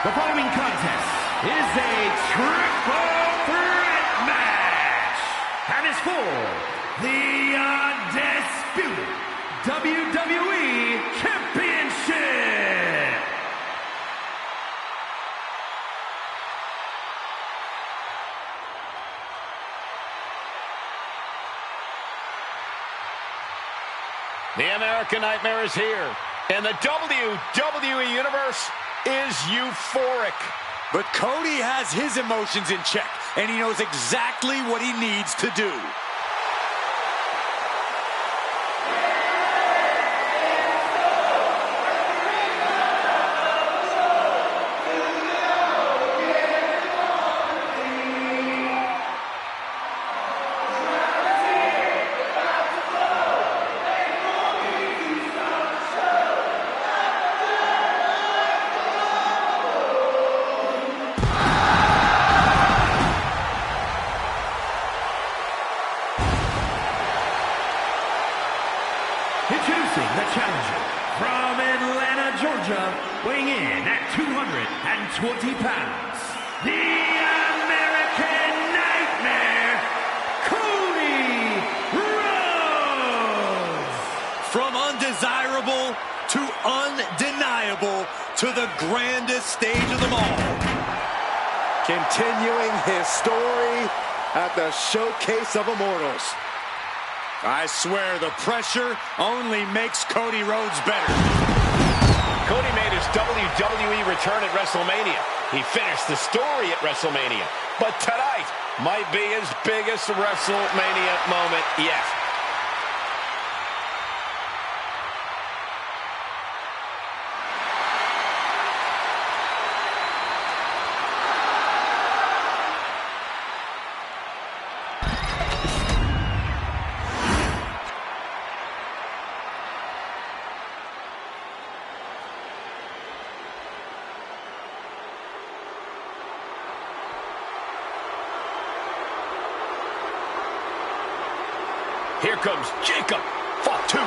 The following contest is a triple threat match and is for the undisputed WWE Championship. The American Nightmare is here, and the WWE Universe is euphoric. But Cody has his emotions in check, and he knows exactly what he needs to do. Introducing the challenger from Atlanta, Georgia, weighing in at 220 pounds, the American Nightmare, Cody Rhodes. From undesirable to undeniable to the grandest stage of them all. Continuing his story at the Showcase of Immortals. I swear the pressure only makes Cody Rhodes better. Cody made his WWE return at Wrestlemania. He finished the story at Wrestlemania. But tonight might be his biggest Wrestlemania moment yet. Here comes Jacob Fatu.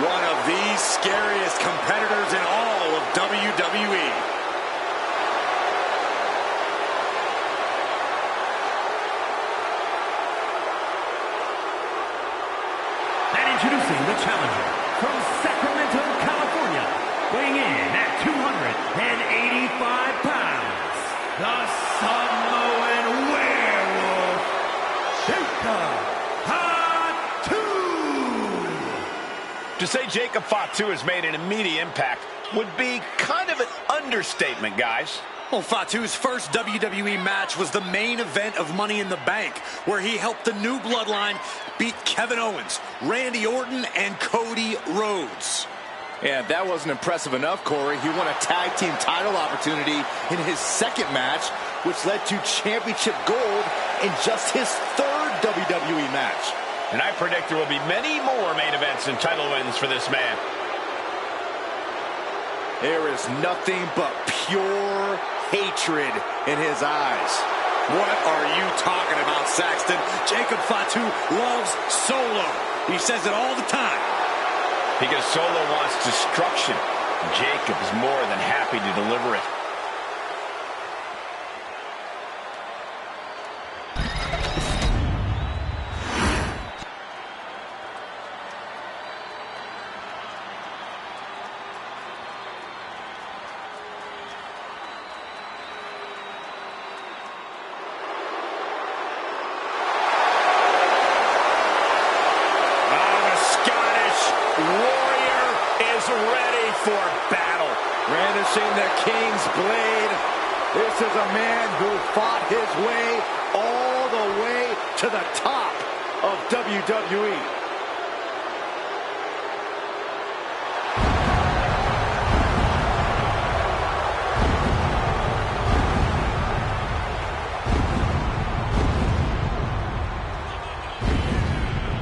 One of the scariest competitors in all of WWE. And introducing the challenger from Sacramento, California, weighing in at 285 pounds, the Samoan werewolf, Jacob. To say Jacob Fatu has made an immediate impact would be kind of an understatement, guys. Well, Fatu's first WWE match was the main event of Money in the Bank, where he helped the New Bloodline beat Kevin Owens, Randy Orton, and Cody Rhodes. Yeah, if that wasn't impressive enough, Corey, he won a tag team title opportunity in his second match, which led to championship gold in just his third WWE match. And I predict there will be many more main events and title wins for this man. There is nothing but pure hatred in his eyes. What are you talking about, Saxton? Jacob Fatu loves Solo. He says it all the time. Because Solo wants destruction. Jacob is more than happy to deliver it. Ready for battle. Brandishing the King's blade. This is a man who fought his way all the way to the top of WWE.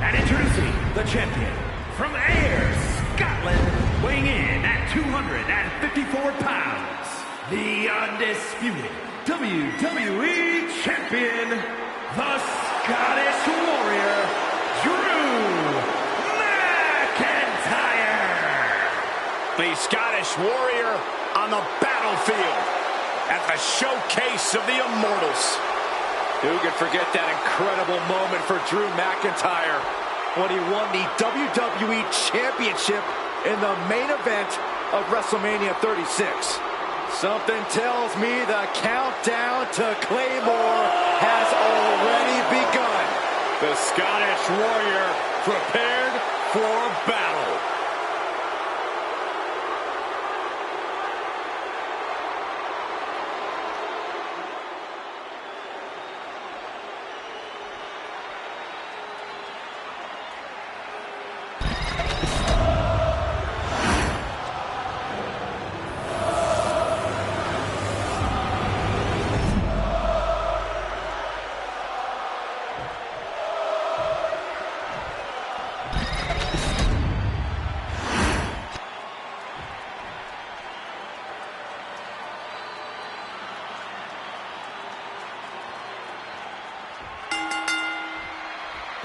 And introducing the champion from Ayr, Scotland, weighing in at 254 pounds, the undisputed WWE Champion, the Scottish Warrior, Drew McIntyre. The Scottish Warrior on the battlefield. at the showcase of the Immortals. Who could forget that incredible moment for Drew McIntyre when he won the WWE Championship in the main event of WrestleMania 36. Something tells me the countdown to Claymore has already begun. The Scottish Warrior prepared for battle.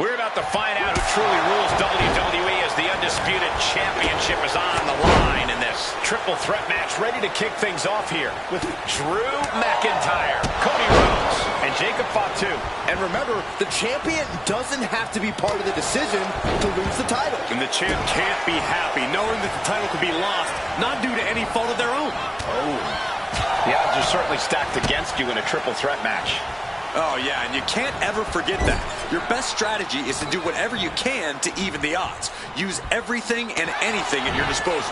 We're about to find out who truly rules WWE as the Undisputed Championship is on the line in this triple threat match, ready to kick things off here with Drew McIntyre, Cody Rhodes, and Jacob Fatu. And remember, the champion doesn't have to be part of the decision to lose the title. And the champ can't be happy knowing that the title could be lost, not due to any fault of their own. Oh, the odds are certainly stacked against you in a triple threat match. Oh, yeah, and you can't ever forget that. Your best strategy is to do whatever you can to even the odds. Use everything and anything at your disposal.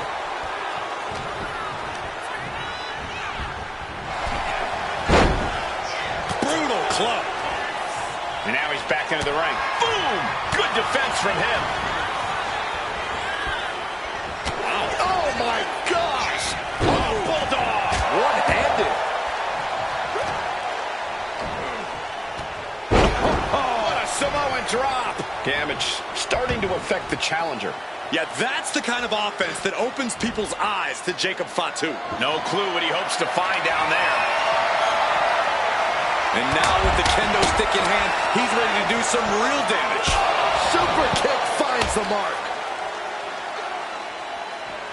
Brutal club. And now he's back into the ring. Boom! Good defense from him. Wow. Oh, my gosh! Oh, Bulldog! One-handed. Samoan drop. Damage starting to affect the challenger. Yeah, that's the kind of offense that opens people's eyes to Jacob Fatu. No clue what he hopes to find down there. And now with the kendo stick in hand, he's ready to do some real damage. Super kick finds the mark.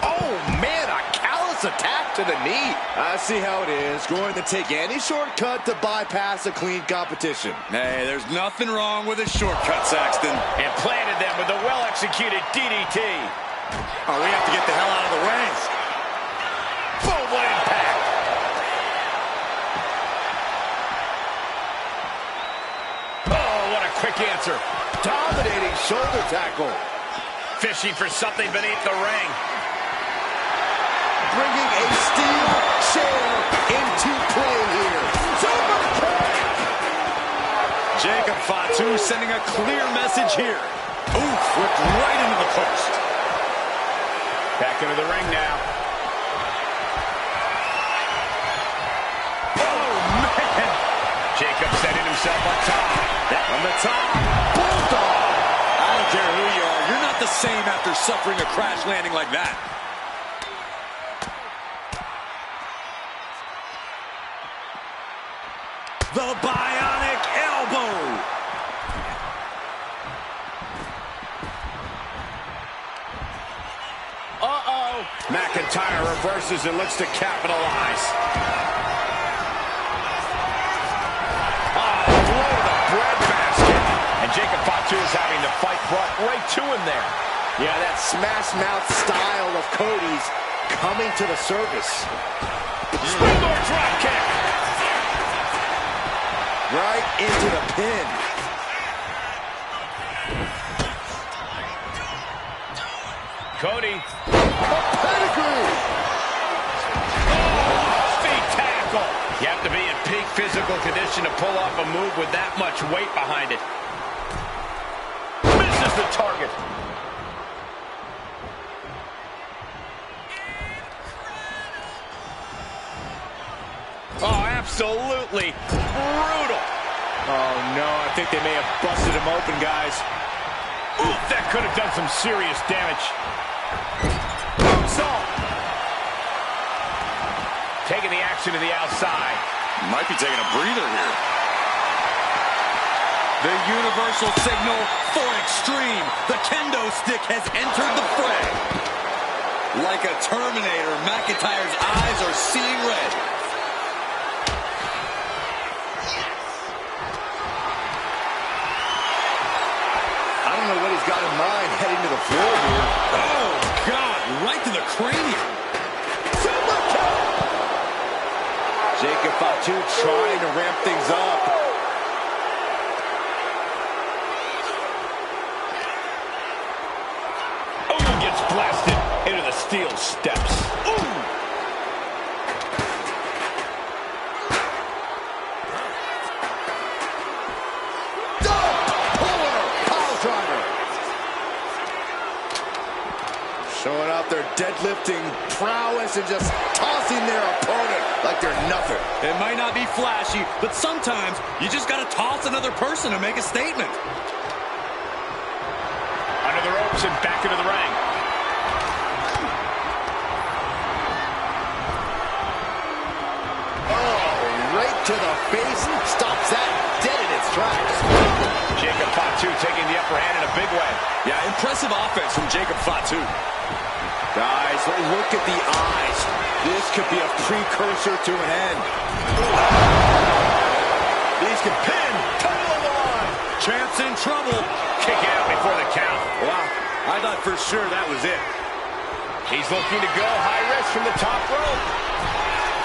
Oh, man, a callous attack to the knee. I see how it is. Going to take any shortcut to bypass a clean competition. Hey, there's nothing wrong with a shortcut, Saxton. And planted them with a well-executed DDT. Oh, we have to get the hell out of the way. Boom, what impact. Oh, what a quick answer. Dominating shoulder tackle. Fishing for something beneath the ring. Bringing a steel chair into play here. Super kick! Jacob Fatu sending a clear message here. Oof, whipped right into the post. Back into the ring now. Oh, man! Jacob setting himself up top. From the top. Bulldog! I don't care who you are. You're not the same after suffering a crash landing like that. The bionic elbow. Uh-oh. McIntyre reverses and looks to capitalize. Oh, blow to the breadbasket. And Jacob Fatu is having the fight brought right to him there. Yeah, that smash mouth style of Cody's coming to the surface. Springboard drop kick. Right into the pin. Cody. A pedigree. Oh, feet tackle. You have to be in peak physical condition to pull off a move with that much weight behind it. Misses the target. Oh, absolutely brutal. Oh, no, I think they may have busted him open, guys. Ooh, that could have done some serious damage. Moonsault. Taking the action to the outside. Might be taking a breather here. The universal signal for extreme. The kendo stick has entered the fray. Like a Terminator, McIntyre's eyes are seeing red. floor here. Oh, God, right to the cranium. Super kick! Jacob Fatu trying to ramp things up. Oh, gets blasted into the steel steps. Ooh! Showing out their deadlifting prowess and just tossing their opponent like they're nothing. It might not be flashy, but sometimes you just got to toss another person to make a statement. Under the ropes and back into the ring. Oh, right to the face. Stops that dead in its tracks. Jacob Fatu taking the upper hand in a big way. Yeah, impressive offense from Jacob Fatu. Guys, look at the eyes. This could be a precursor to an end. These can pin. Title on the line. Champ's in trouble. Kick out before the count. Wow, I thought for sure that was it. He's looking to go high risk from the top rope.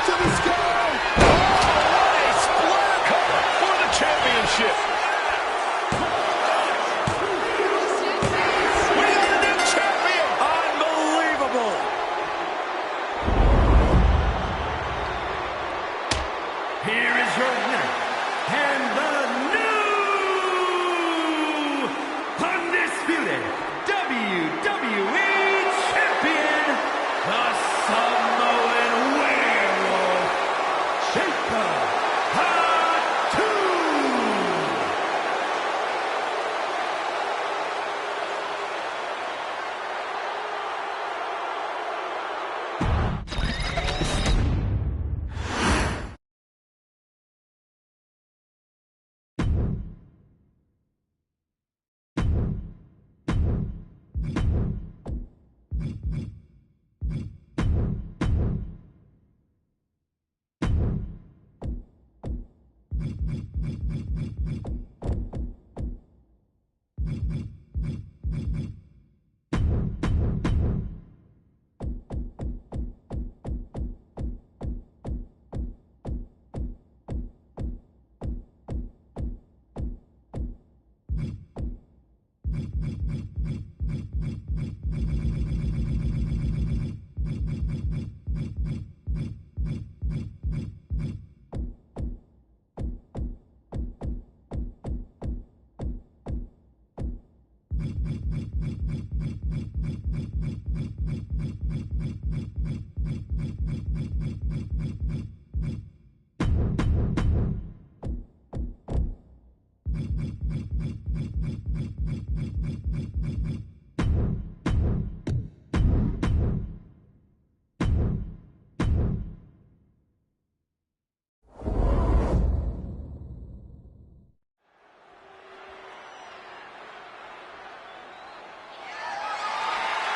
To the sky. Oh, a splatter cover for the championship. Here is your winner, and the new undisputed WWE Champion, the Samoan Werewolf, Jacob Fatu.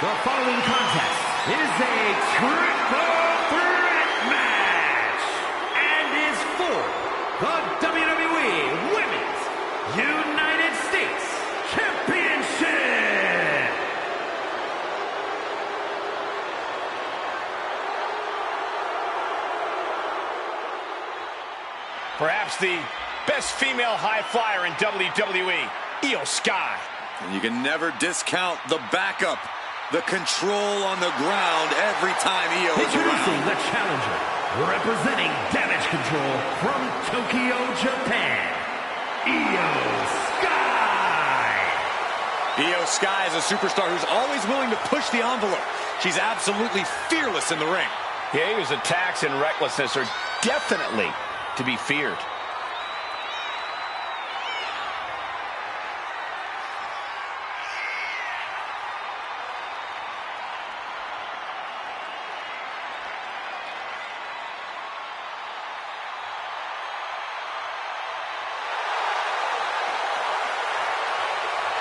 The following contest is a triple threat match and is for the WWE Women's United States Championship. Perhaps the best female high flyer in WWE, Io Sky. And you can never discount the backup, the control on the ground every time Io is Introducing around. the challenger, representing Damage Control from Tokyo, Japan, Io Sky. Io Sky is a superstar who's always willing to push the envelope. She's absolutely fearless in the ring. Yeah, Io's attacks and recklessness are definitely to be feared.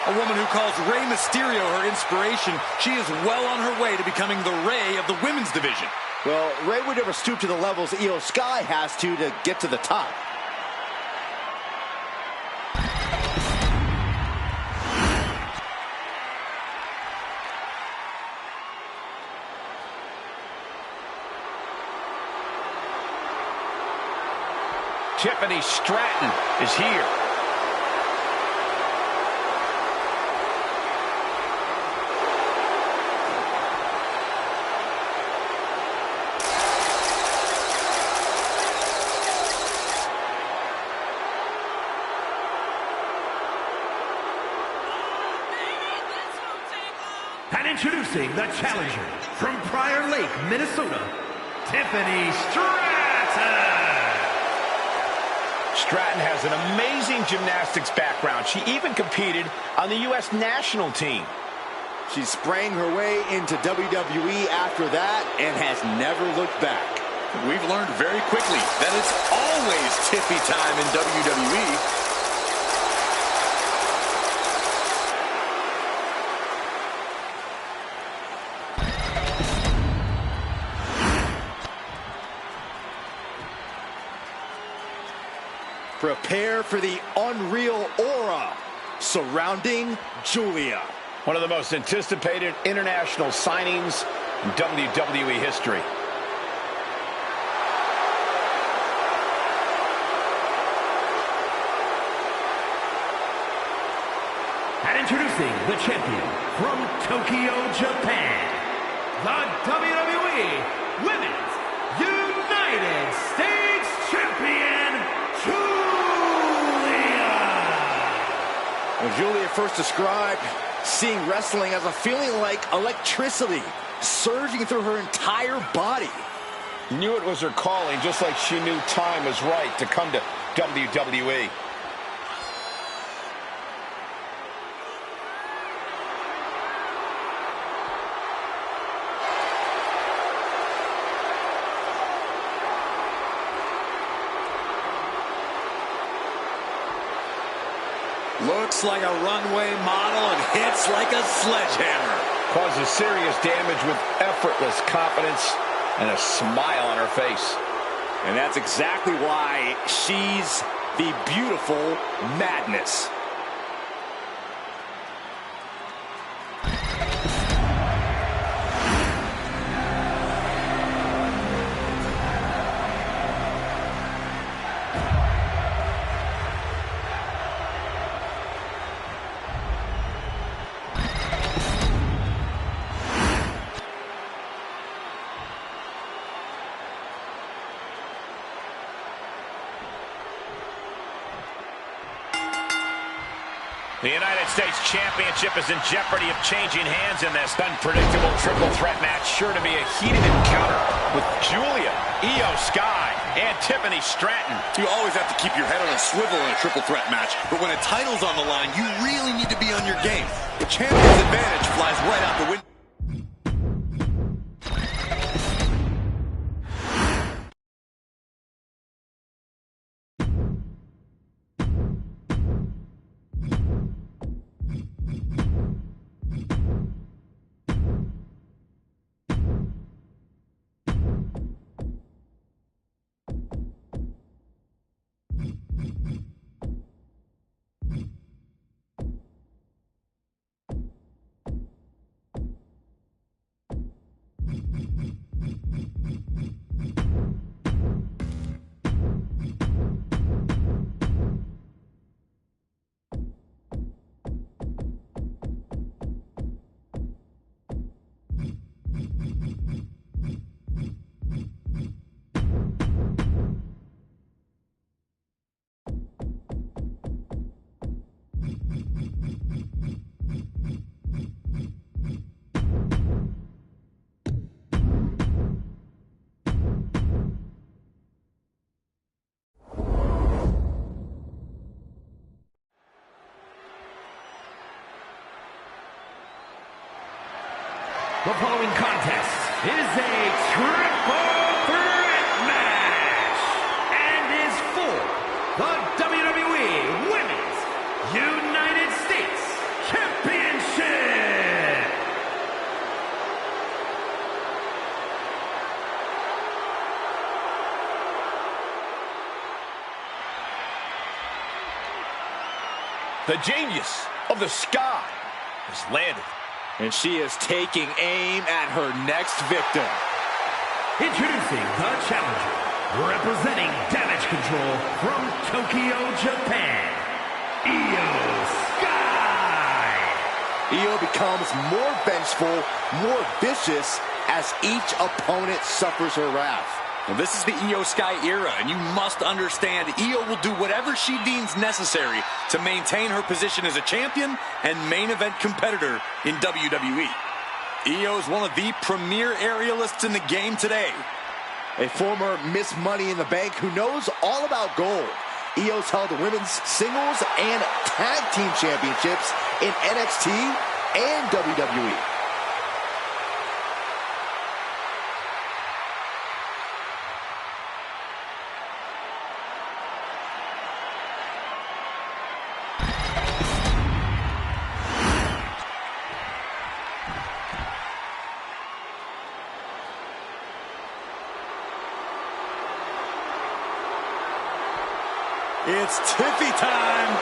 A woman who calls Rey Mysterio her inspiration. She is well on her way to becoming the Rey of the women's division. Well, Rey would never stoop to the levels Io Sky has to get to the top. Tiffany Stratton is here. And introducing the challenger from Prior Lake, Minnesota, Tiffany Stratton. Stratton has an amazing gymnastics background. She even competed on the U.S. national team. She sprang her way into WWE after that and has never looked back. We've learned very quickly that it's always Tiffy time in WWE. Prepare for the unreal aura surrounding Giulia. One of the most anticipated international signings in WWE history. And introducing the champion from Tokyo, Japan, the WWE Women's United States Champion, Giulia first described seeing wrestling as a feeling like electricity surging through her entire body. Knew it was her calling, just like she knew time was right to come to WWE. Looks like a runway model and hits like a sledgehammer. Causes serious damage with effortless confidence and a smile on her face. And that's exactly why she's the beautiful madness. The United States Championship is in jeopardy of changing hands in this unpredictable triple threat match. Sure to be a heated encounter with Giulia, Io Sky, and Tiffany Stratton. You always have to keep your head on a swivel in a triple threat match, but when a title's on the line, you really need to be on your game. The champion's advantage flies right out the window. The following contest is a triple threat match and is for the WWE Women's United States Championship. The genius of the sky has landed. And she is taking aim at her next victim. Introducing the challenger representing Damage Control from Tokyo, Japan, Io Sky. Io becomes more vengeful, more vicious as each opponent suffers her wrath. Well, this is the Io Sky era, and you must understand Io will do whatever she deems necessary to maintain her position as a champion and main event competitor in WWE. Io is one of the premier aerialists in the game today. A former Miss Money in the Bank who knows all about gold. Io's held the women's singles and tag team championships in NXT and WWE. It's Tiffy time.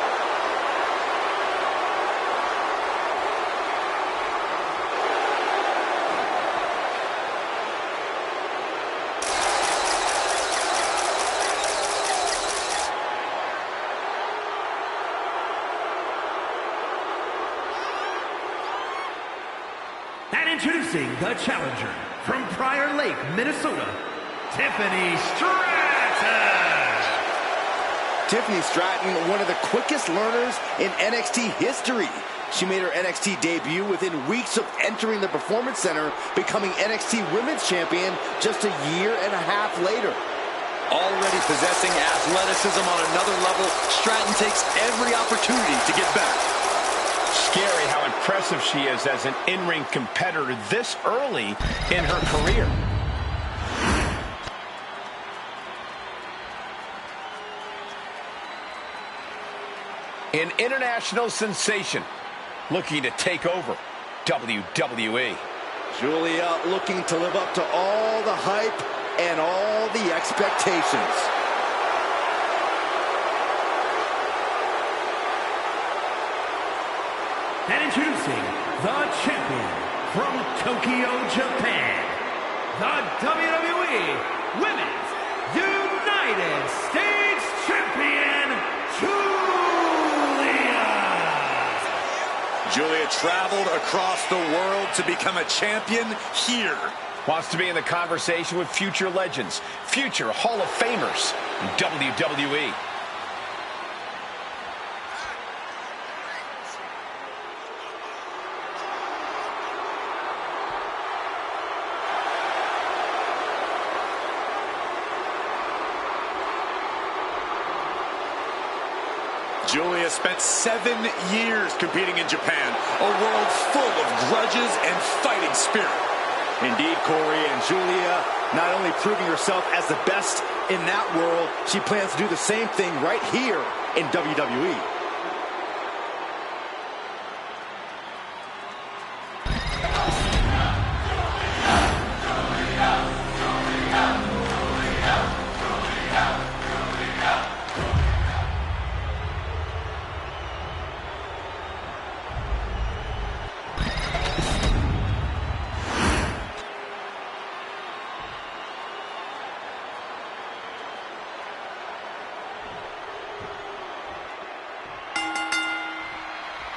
And introducing the challenger from Prior Lake, Minnesota, Tiffany Stratton. Tiffany Stratton, one of the quickest learners in NXT history. She made her NXT debut within weeks of entering the Performance Center, becoming NXT Women's Champion just a year and a half later. Already possessing athleticism on another level, Stratton takes every opportunity to get better. Scary how impressive she is as an in-ring competitor this early in her career. An international sensation looking to take over WWE. Giulia looking to live up to all the hype and all the expectations. And introducing the champion from Tokyo, Japan, the WWE Women's United States Champion, Giulia traveled across the world to become a champion here. Wants to be in the conversation with future legends, future Hall of Famers in WWE. Giulia spent 7 years competing in Japan, a world full of grudges and fighting spirit. Indeed, Corey, and Giulia not only proving herself as the best in that world, she plans to do the same thing right here in WWE.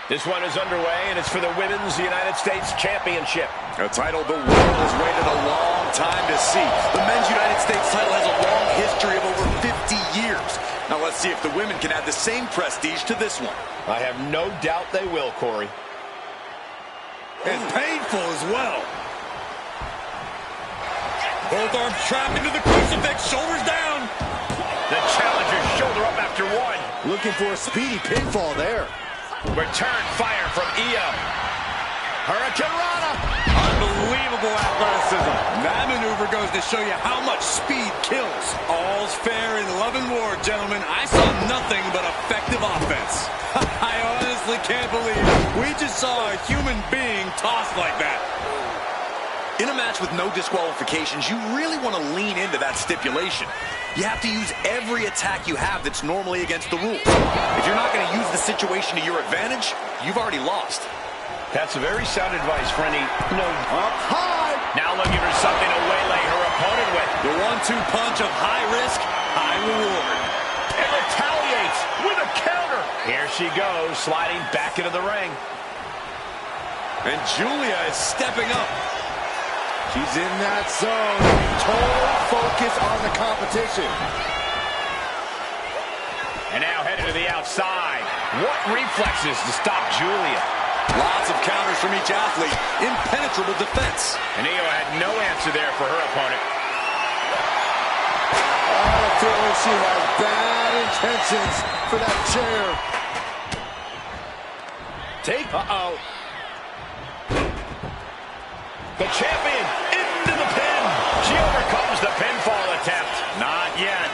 This one is underway, and it's for the Women's United States Championship. A title the world has waited a long time to see. The Men's United States title has a long history of over 50 years. Now let's see if the women can add the same prestige to this one. I have no doubt they will, Corey. And painful as well. Both arms trapped into the crucifix, shoulders down. The challenger's shoulder up after one. Looking for a speedy pinfall there. Return fire from Io. Hurricane Rana. Unbelievable athleticism. That maneuver goes to show you how much speed kills. All's fair in love and war, gentlemen. I saw nothing but effective offense. I honestly can't believe we just saw a human being tossed like that. In a match with no disqualifications, you really want to lean into that stipulation. You have to use every attack you have that's normally against the rules. If you're not going to use the situation to your advantage, you've already lost. That's very sound advice for any... Up high. Now looking for something to waylay her opponent with. The 1-2 punch of high risk, high reward. And retaliates with a counter. Here she goes, sliding back into the ring. And Giulia is stepping up. She's in that zone. Total focus on the competition. And now headed to the outside. What reflexes to stop Giulia. Lots of counters from each athlete. Impenetrable defense. And Io had no answer there for her opponent. I feel like she has bad intentions for that chair. Uh-oh. The champion into the pin. She overcomes the pinfall attempt. Not yet.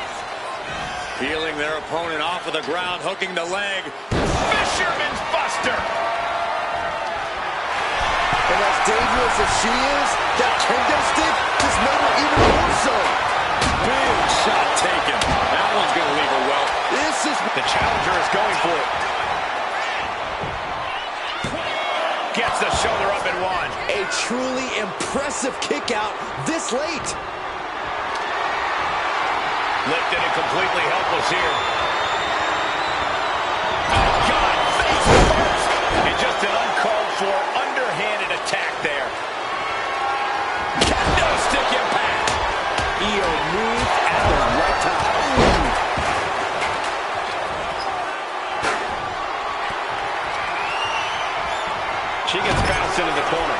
Peeling their opponent off of the ground, hooking the leg. Fisherman's Buster. And as dangerous as she is, that kendo stick just made her even more so. Big shot taken. That one's going to leave her well. This is... The challenger is going for it. Gets the shoulder up and one. A truly impressive kick out this late. Lifted and completely helpless here. Oh, God, face first. And just an uncalled for, underhanded attack there. Kendo stick impact. Io moved at the right time. She gets bounced into the corner.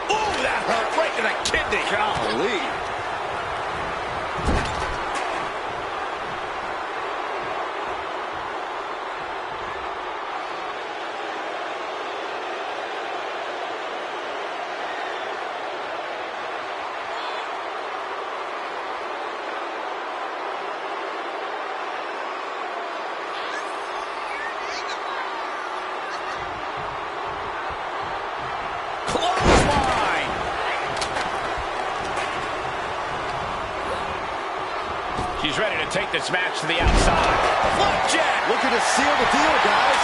Ooh, that hurt right to the kidney. Golly. She's ready to take this match to the outside. Flapjack! Looking to seal the deal, guys.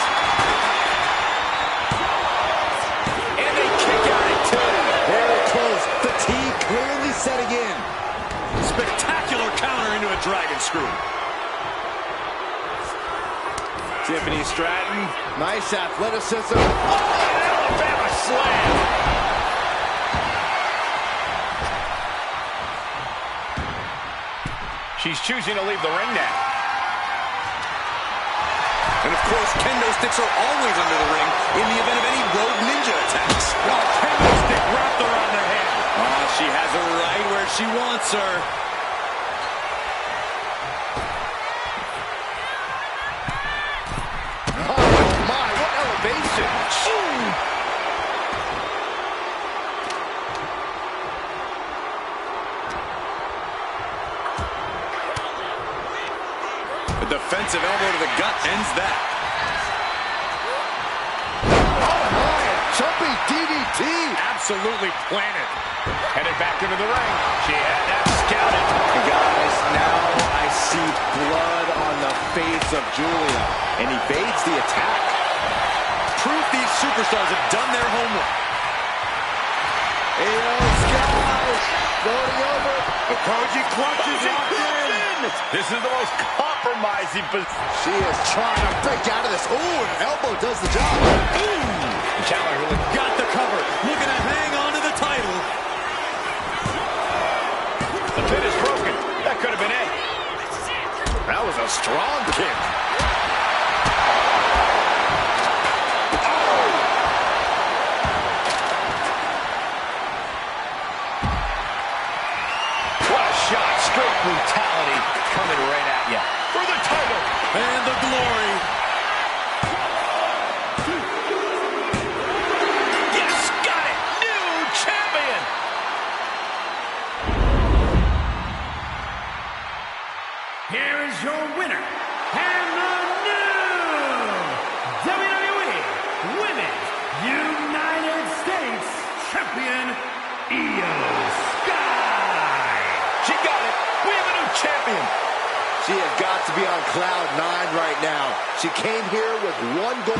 And they kick out at two. Very close. Fatigue clearly setting in. Spectacular counter into a dragon screw. Tiffany Stratton. Nice athleticism. Oh, an Alabama slam. She's choosing to leave the ring now. And of course, kendo sticks are always under the ring in the event of any road ninja attacks. Oh, kendo stick wrapped around her head. Oh, she has her right where she wants her. Oh my, what elevation. Defensive elbow to the gut ends that. Oh my, a jumping DDT. Absolutely planted. Headed back into the ring. She had that scouted. Guys, now I see blood on the face of Giulia, and evades the attack. Proof these superstars have done their homework. Io Sky, floating over. The Koji clutch is locked in. This is the most compromising position. She is trying to break out of this. Ooh, an elbow does the job. The challenger Got the cover. Looking to hang on to the title. The pin is broken. That could have been it. That was a strong kick. What a shot. Straight brutality coming right at you. For the title. And the glory. Yes, got it. New champion. Here is your winner, and the new champion. She has got to be on cloud 9 right now. She came here with one goal.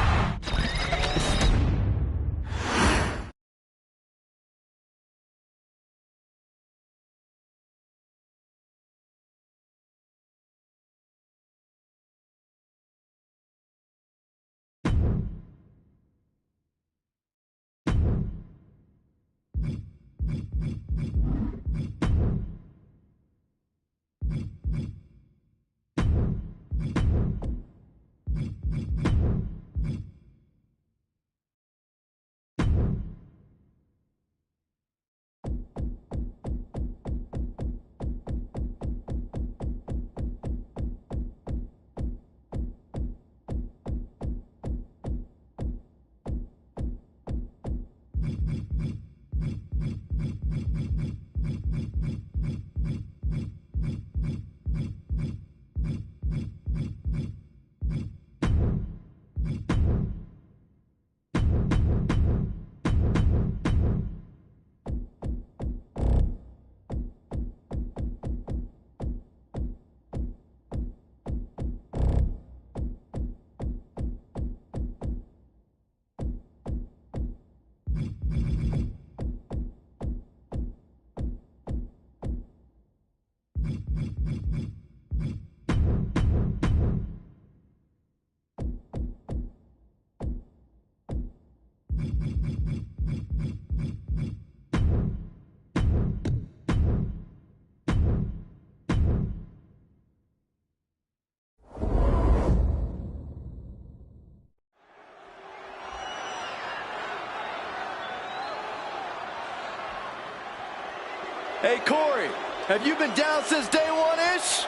Hey, Corey, have you been down since day one-ish?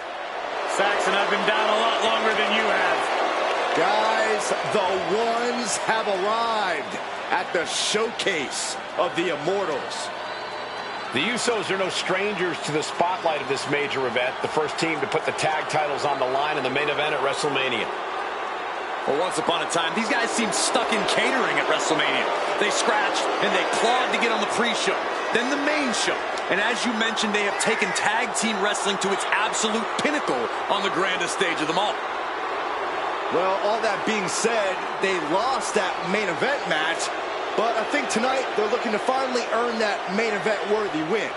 Saxon, I've been down a lot longer than you have. Guys, the ones have arrived at the showcase of the Immortals. The Usos are no strangers to the spotlight of this major event. The first team to put the tag titles on the line in the main event at WrestleMania. Well, once upon a time, these guys seemed stuck in catering at WrestleMania. They scratched and they clawed to get on the pre-show, then the main show. And as you mentioned, they have taken tag team wrestling to its absolute pinnacle on the grandest stage of them all. Well, all that being said, they lost that main event match, but I think tonight they're looking to finally earn that main event worthy win.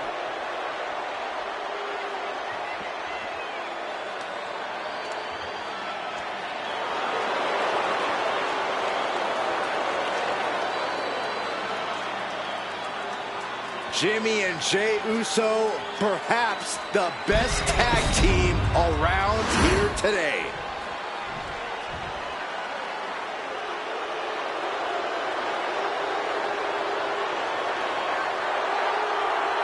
Jimmy and Jey Uso, perhaps the best tag team around here today.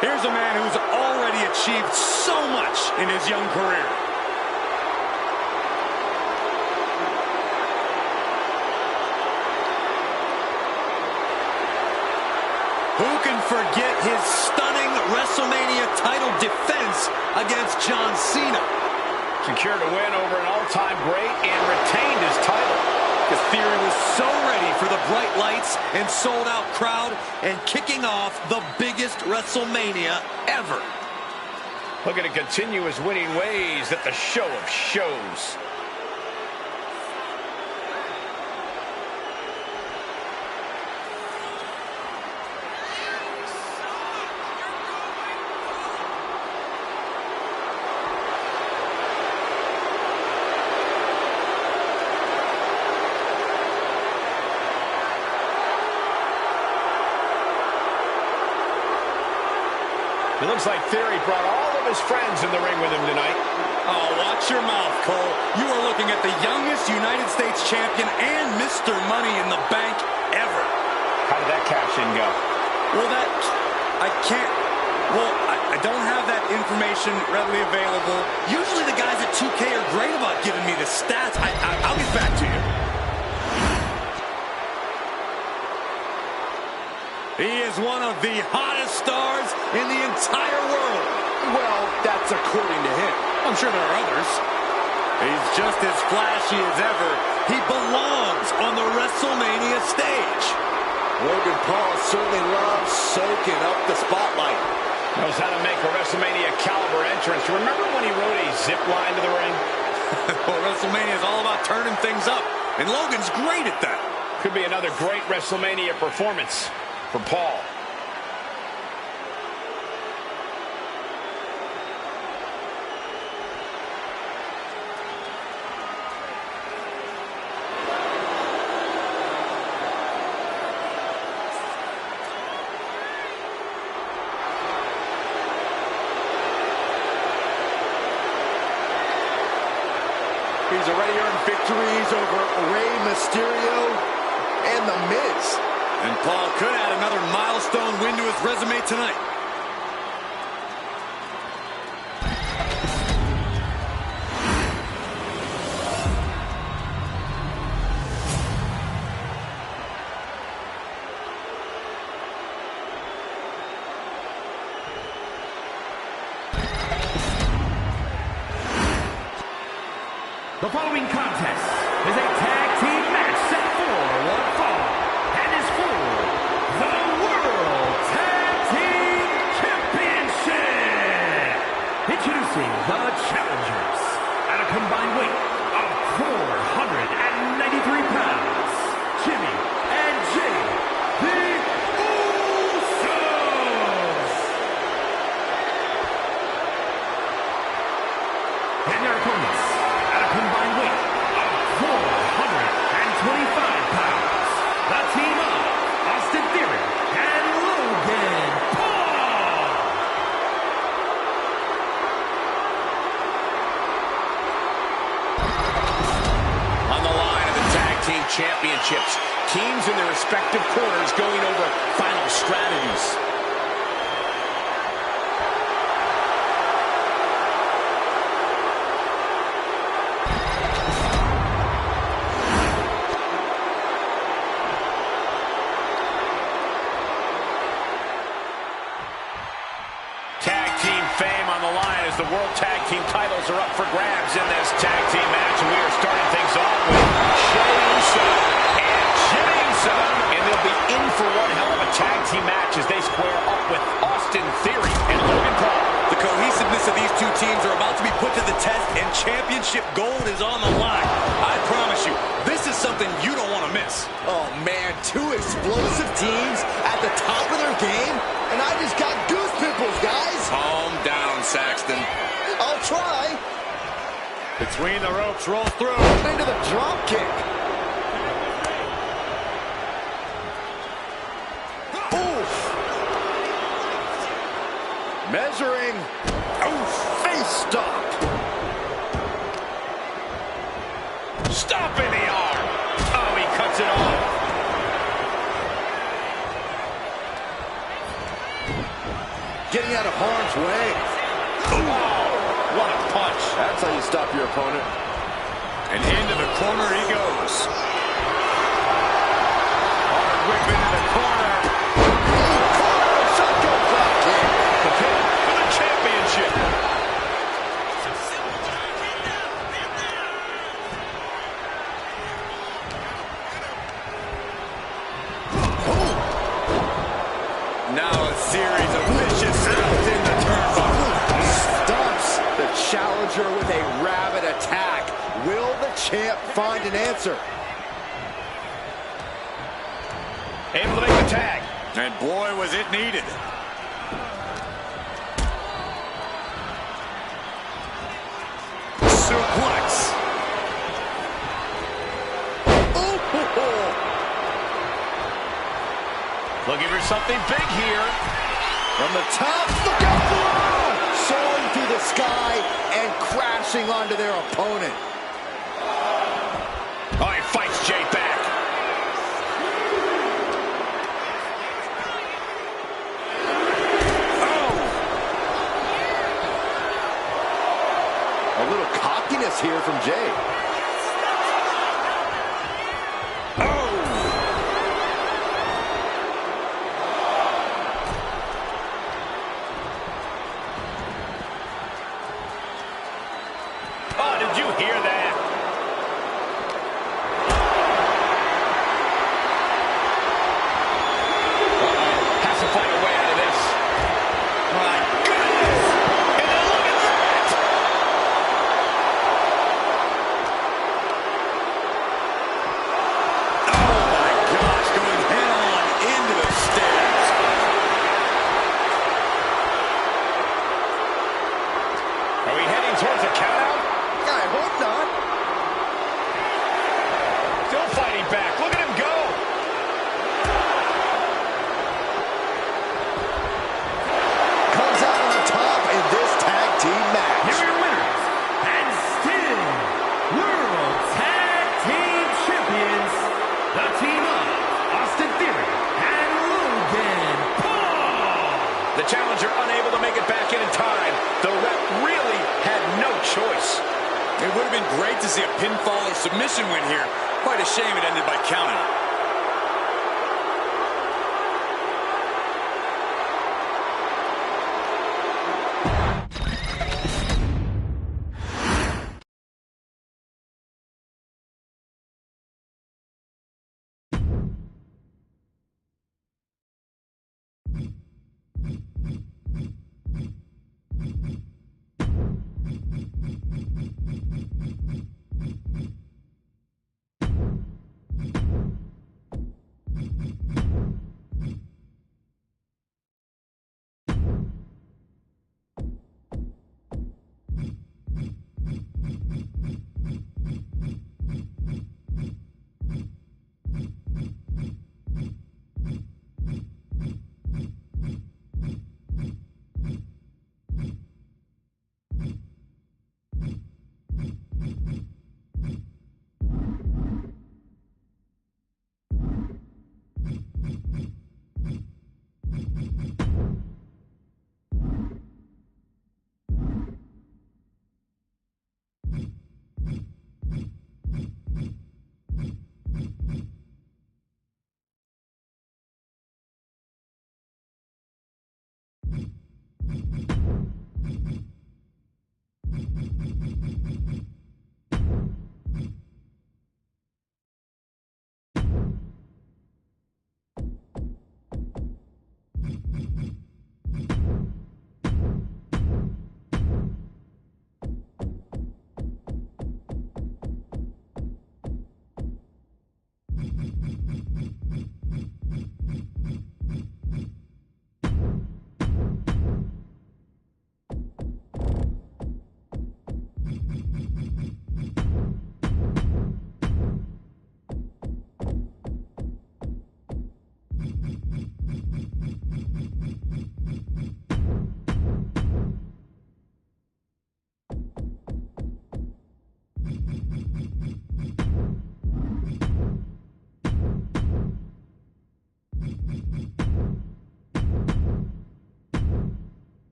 Here's a man who's already achieved so much in his young career. Who can forget his stunning WrestleMania title defense against John Cena? Secured a win over an all-time great and retained his title. Because Theory was so ready for the bright lights and sold-out crowd and kicking off the biggest WrestleMania ever. Looking to continue his winning ways at the show of shows. It looks like Theory brought all of his friends in the ring with him tonight. Oh, watch your mouth, Cole. You are looking at the youngest United States champion and Mr. Money in the Bank ever. How did that cash-in go? Well, I don't have that information readily available. Usually the guys at 2K are great about giving me the stats. I'll get back to you. He is one of the hottest stars in the entire world. Well, that's according to him. I'm sure there are others. He's just as flashy as ever. He belongs on the WrestleMania stage. Logan Paul certainly loves soaking up the spotlight. Knows how to make a WrestleMania caliber entrance. Remember when he rode a zip line to the ring? Well, WrestleMania is all about turning things up, and Logan's great at that. Could be another great WrestleMania performance for Paul. He's already earned victories over Rey Mysterio and The Miz. And Paul could add another milestone win to his resume tonight. The following contest is a tag team match set for one fall and is for the World Tag Team Championship. Introducing the challengers at a combined weight of 493 pounds, Jimmy and Jay, the Usos. And their opponents, combined weight of 425 pounds. The team of Austin Theory and Logan Paul. On the line of the Tag Team Championships, teams in their respective corners going over final strategies. The World Tag Team titles are up for grabs in this tag team match, and we are starting things off with Jey Uso and Jimmy Uso, and they'll be in for one hell of a tag team match as they square up with Austin Theory and Logan Paul. The cohesiveness of these two teams are about to be put to the test, and championship gold is on the line. I promise you, this is something you don't want to miss. Oh man, two explosive teams at the top of their game, and I just got goose pimples, guys. Calm down, Saxton. I'll try. Between the ropes, rolls through. Into the drop kick. Oof. Measuring. Oof. Face stop. Stop in the arm. Oh, he cuts it off. Getting out of harm's way. Oh, what a punch. That's how you stop your opponent. And into the corner he goes. Hard whip into the corner. Shotgun drop kick. The pin for the championship. Now a series of vicious shots in the turnbuckle. Stumps the challenger with a rabid attack. Will the champ find an answer? Able to make the tag. And boy, was it needed. Suplex. Looking for something big here. From the top, look out below! Soaring through the sky and crashing onto their opponent. Oh, he fights Jey back. Oh! A little cockiness here from Jey. been great to see a pinfall or submission win here. Quite a shame it ended by counting.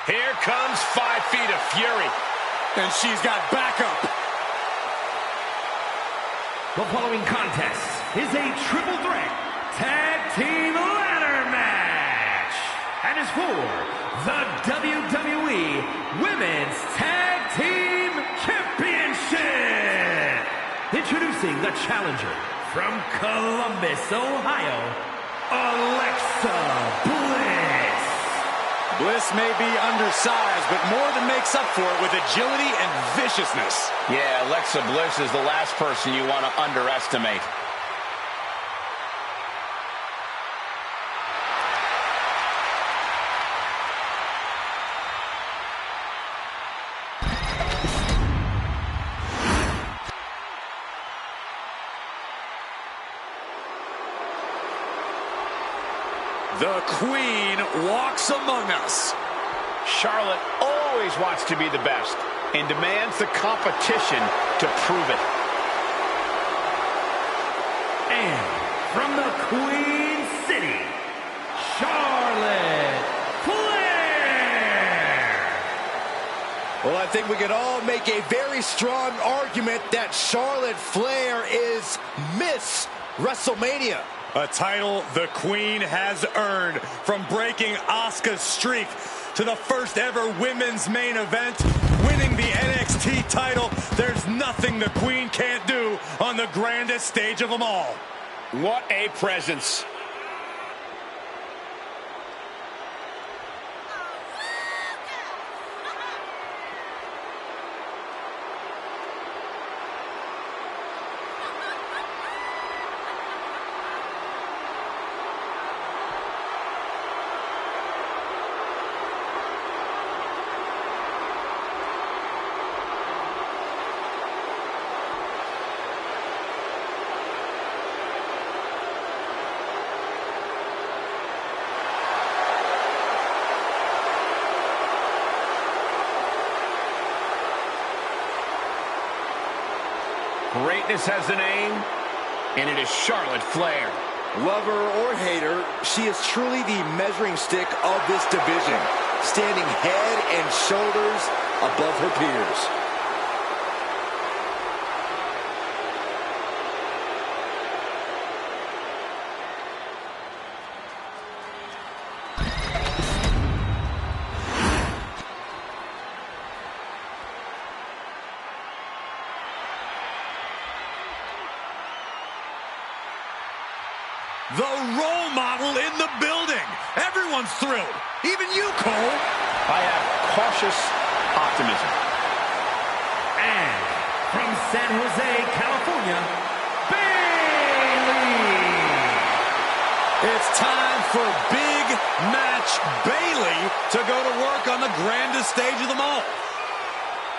Here comes 5 feet of fury. And she's got backup. The following contest is a triple threat tag team ladder match and is for the WWE Women's Tag Team Championship. Introducing the challenger from Columbus, Ohio, Alexa Bliss. Bliss may be undersized, but more than makes up for it with agility and viciousness. Yeah, Alexa Bliss is the last person you want to underestimate. The Queen walks among us. Charlotte always wants to be the best and demands the competition to prove it. And from the Queen City, Charlotte Flair. Well, I think we can all make a very strong argument that Charlotte Flair is Miss WrestleMania. A title the Queen has earned, from breaking Asuka's streak to the first ever women's main event, winning the NXT title. There's nothing the Queen can't do on the grandest stage of them all. What a presence. Greatness has a name, and it is Charlotte Flair. Lover or hater, she is truly the measuring stick of this division, standing head and shoulders above her peers. The role model in the building. Everyone's thrilled. Even you, Cole. I have cautious optimism. And from San Jose, California, Bayley. It's time for Big Match Bayley to go to work on the grandest stage of them all.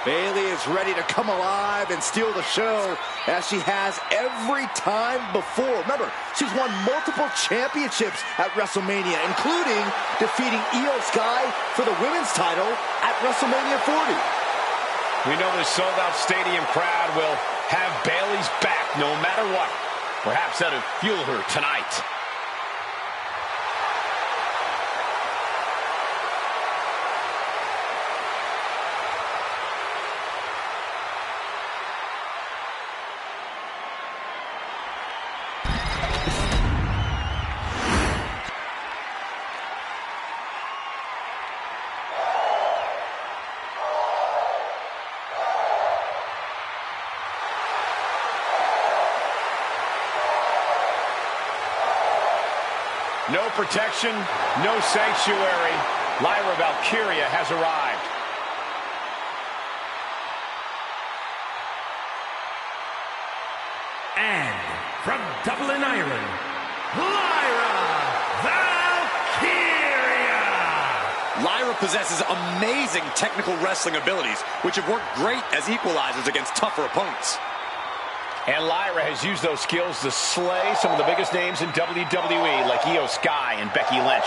Bayley is ready to come alive and steal the show, as she has every time before. Remember, she's won multiple championships at WrestleMania, including defeating Io Sky for the women's title at WrestleMania 40. We know the sold-out stadium crowd will have Bayley's back no matter what. Perhaps that'll fuel her tonight. No protection, no sanctuary. Lyra Valkyria has arrived. And from Dublin, Ireland, Lyra Valkyria. Lyra possesses amazing technical wrestling abilities, which have worked great as equalizers against tougher opponents. And Lyra has used those skills to slay some of the biggest names in WWE, like Io Sky and Becky Lynch.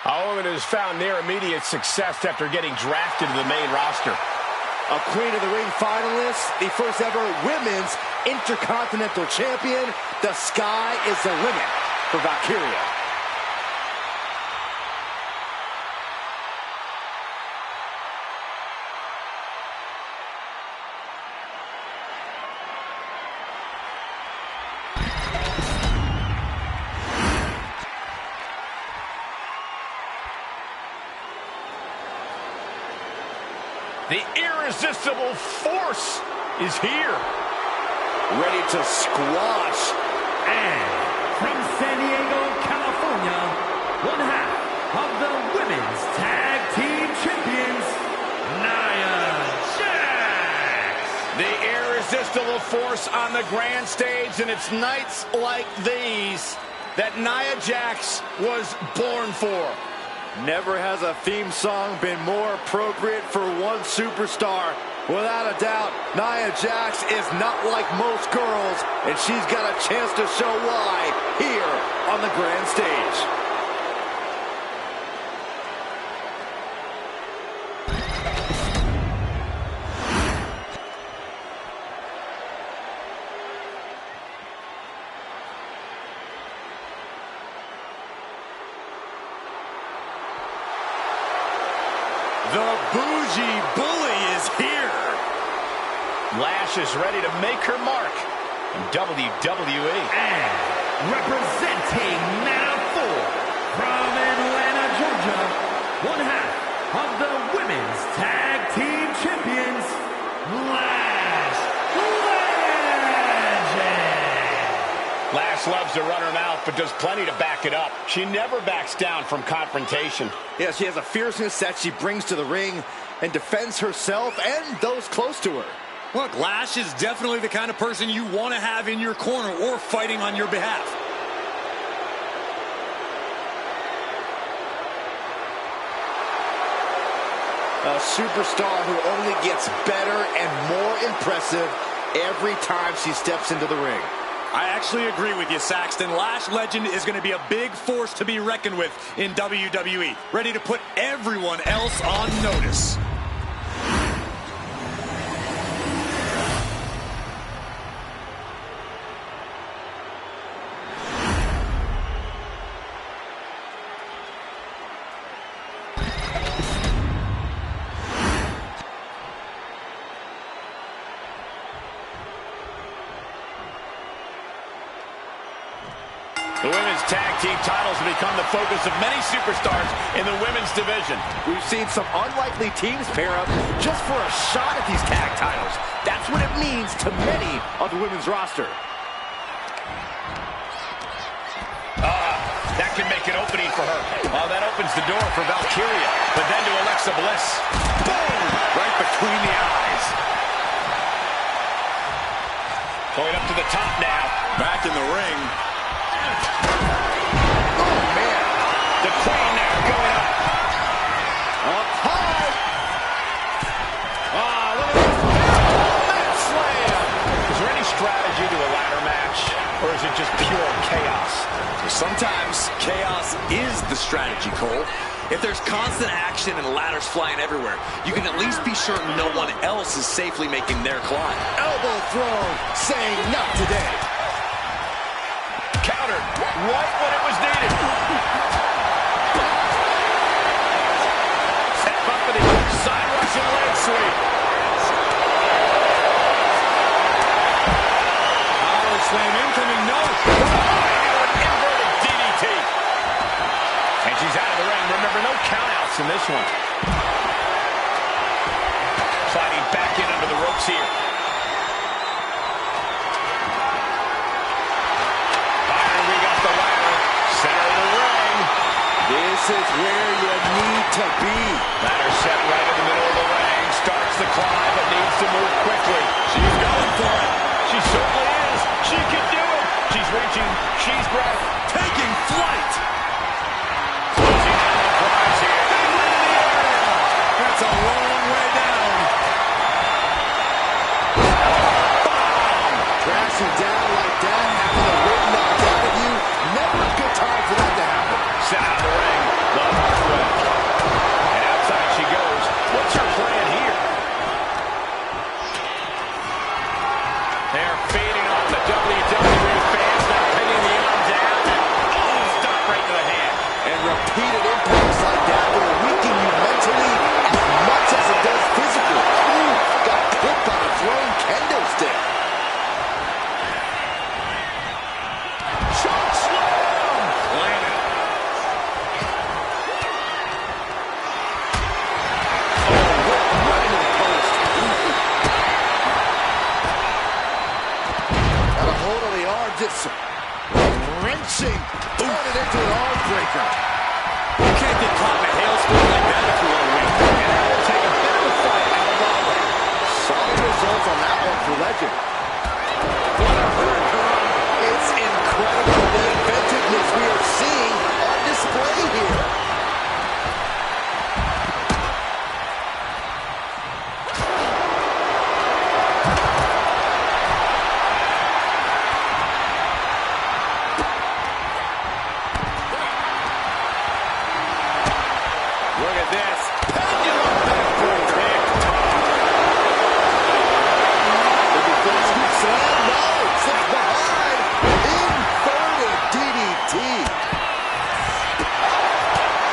Our woman has found near immediate success after getting drafted to the main roster. A Queen of the Ring finalist, the first ever women's Intercontinental champion. The sky is the limit for Valkyria. The irresistible force is here. Ready to squash. And from San Diego, California, one half of the women's tag team champions, Nia Jax. The irresistible force on the grand stage, and it's nights like these that Nia Jax was born for. Never has a theme song been more appropriate for one superstar. Without a doubt, Nia Jax is not like most girls, and she's got a chance to show why here on the grand stage. The bougie bully is here. Lash is ready to make her mark in WWE. And representing now from Atlanta, Georgia, one half of the women's tag team champions, Lash Legend. Lash loves to run her mouth, but does plenty to back it up. She never backs down from confrontation. Yeah, she has a fierceness that she brings to the ring and defends herself and those close to her. Look, Lash is definitely the kind of person you want to have in your corner or fighting on your behalf. A superstar who only gets better and more impressive every time she steps into the ring. I actually agree with you, Saxton. Lash Legend is going to be a big force to be reckoned with in WWE, ready to put everyone else on notice. The women's tag team titles have become the focus of many superstars in the women's division. We've seen some unlikely teams pair up just for a shot at these tag titles. That's what it means to many on the women's roster. That can make an opening for her. Oh, that opens the door for Valkyria, but then to Alexa Bliss. Boom! Right between the eyes. Going up to the top now. Back in the ring. Oh, man. The Queen now going up. Up high. Look at this. Mat slam. Is there any strategy to a ladder match, or is it just pure chaos? Sometimes chaos is the strategy, Cole. If there's constant action and ladders flying everywhere, you can at least be certain no one else is safely making their climb. Elbow thrown, saying not today. Countered right when it was needed. Set up for the side Russian leg sweep. Power slam incoming, no. Inverted DDT. And she's out of the ring. Remember, no countouts in this one. Sliding back in under the ropes here. We got the ladder. Center of the ring. This is where you need to be. Ladder set right in the middle of the ring. Starts the climb, but needs to move quickly. She's going for it. She certainly is. She can do it. She's reaching. She's taking flight. Closing in on the prize here. That's a long way down. Crashing down like that, having the wind knocked out of you. Never a good time for that to happen. Set out of the ring. The heartbreak. And outside she goes. What's her plan here? They're feeding off the WWE fans. They're pinning the arm down. And stop right to the hand. And repeated impacts like that will weaken you mentally as much as it does physically. Ooh, got clipped on a thrown kendo stick. Choke slam! Landed. Right into the post. Got a hold of the arm, just wrenching. Throwing it into an arm breaker. You can't get caught in a hailstorm like that if you want to win. And that will take a bit of a fight out of our way. Solid results on that one for Legend. It's incredible the inventiveness we are seeing on display here. Look at this. Pendulum backbreaker. The defense keeps slam. No, slips behind. Inverted DDT.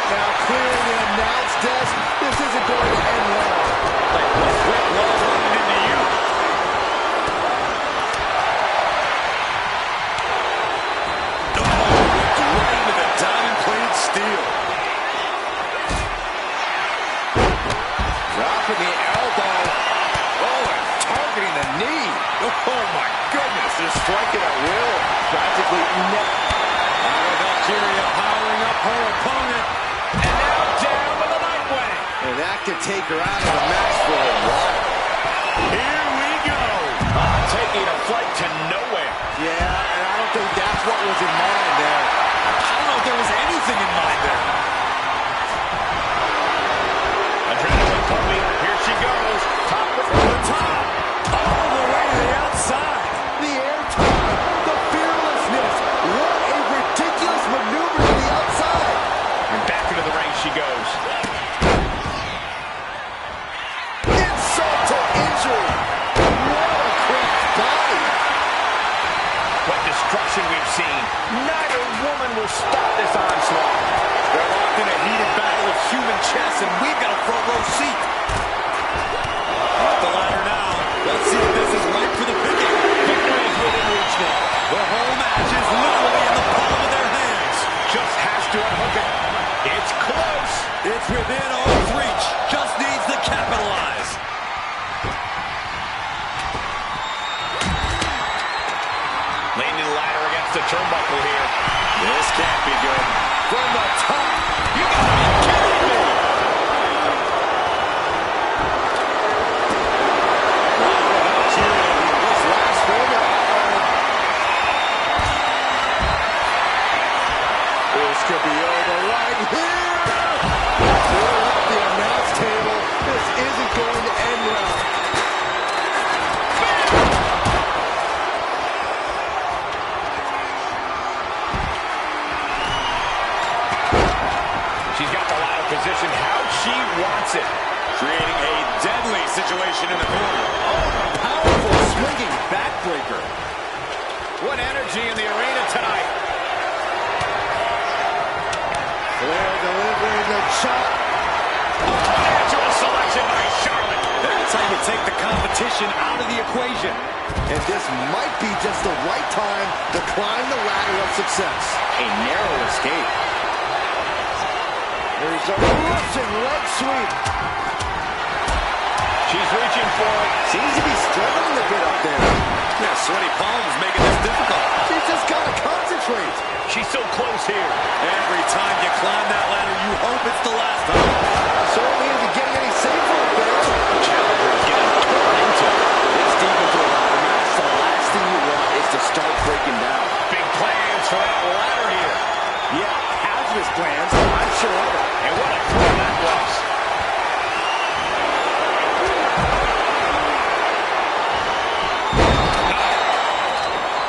Now clearing the announce desk. This isn't going to end well. Like a quick wall running into you. Right into the diamond-plated steel. Dropping the elbow. Oh, and targeting the knee. Oh, my goodness. Just striking at will. Practically net. Valkyria powering up her opponent. And now down with a night wing. And that could take her out of the match for a while. Here we go. Taking a flight to nowhere. Yeah, and I don't think that's what was in mind there. I don't know if there was anything in mind there. Adrenaline pumping. Here she goes. Top of the top. All the way to the outside. The air time, the fearlessness. What a ridiculous maneuver to the outside. And back into the ring she goes. Insult to injury. What a cracked body. What destruction we've seen. Neither woman will stop this onslaught. They're locked in a heated battle of human chess, and we've got a front row seat. Off the ladder now. Let's see if this is right for the picking. Victory is within reach now. The whole match is literally in the palm of their turnbuckle here. This can't be good. From the top. You gotta be kidding me. This last moment. This could be over right here. We're at the announce table. This isn't going to end well. She's got the ladder positioned how she wants it. Creating a deadly situation in the corner. Oh, powerful swinging backbreaker. What energy in the arena tonight. Flair delivering the chop. Natural selection by Charlotte. That's how you take the competition out of the equation. And this might be just the right time to climb the ladder of success. A narrow escape. There's a rushing leg sweep. She's reaching for it. Seems to be struggling a bit up there. Yeah, sweaty palms making this difficult. She's just got to concentrate. She's so close here. Every time you climb that ladder, you hope it's the last time. Certainly isn't getting any safer up there. The challenger is getting torn into. This deep into a ladder match, the last thing you want is to start breaking down. Big plans for that ladder here. Yeah, hazardous plans, I'm sure of it. And what a throw that was.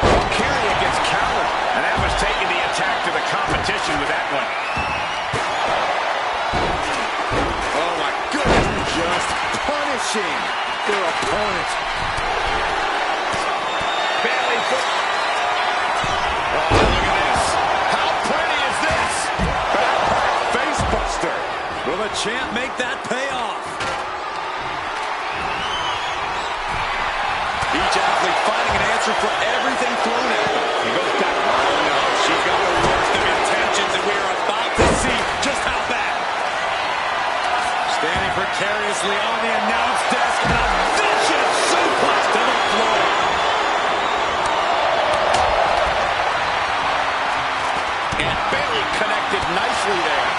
Valkyria gets countered. And that was taking the attack to the competition with that one. Oh my goodness, just punishing their opponent. Bayley foot. Oh, look at this. How pretty is this? Face buster. Will the champ make that pay off? Each athlete finding an answer for everything thrown at them. He goes down. Oh no, she's got the worst of intentions, and we are about to see just how bad. Standing precariously on the announce desk, and a vicious suplex to the floor. And Bayley connected nicely there.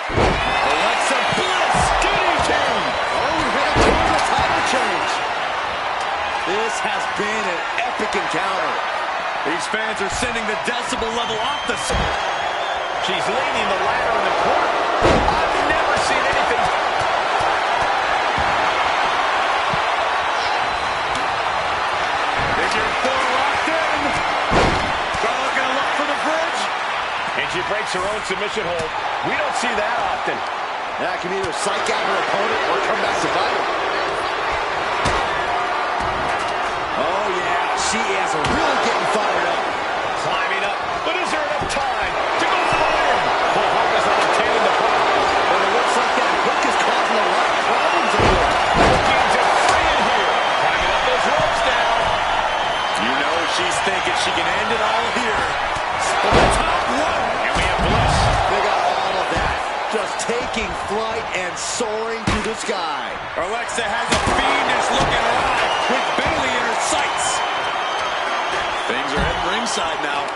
Alexa Bliss, DDT. Oh, we head towards a title change. This has been an epic encounter. These fans are sending the decibel level off the... She's leaning the ladder in the corner. I've never seen anything. Figure four locked in. Charlotte gonna look for the bridge. And she breaks her own submission hold. We don't see that often. That can either psych out her opponent or come back to bite her. Oh yeah, she is really getting fired up. Climbing up, but is there enough time to go for the win? Full focus on obtaining the prize. But it looks like that hook is causing a lot of problems over there. Looking to free it here. Climbing up those ropes down. You know she's thinking she can end it all here. From the top rope. And we have Bliss. They got all of that. Just taking flight and soaring through the sky. Alexa has a fiendish looking ride with Bayley in her sights. Things are heading ringside now.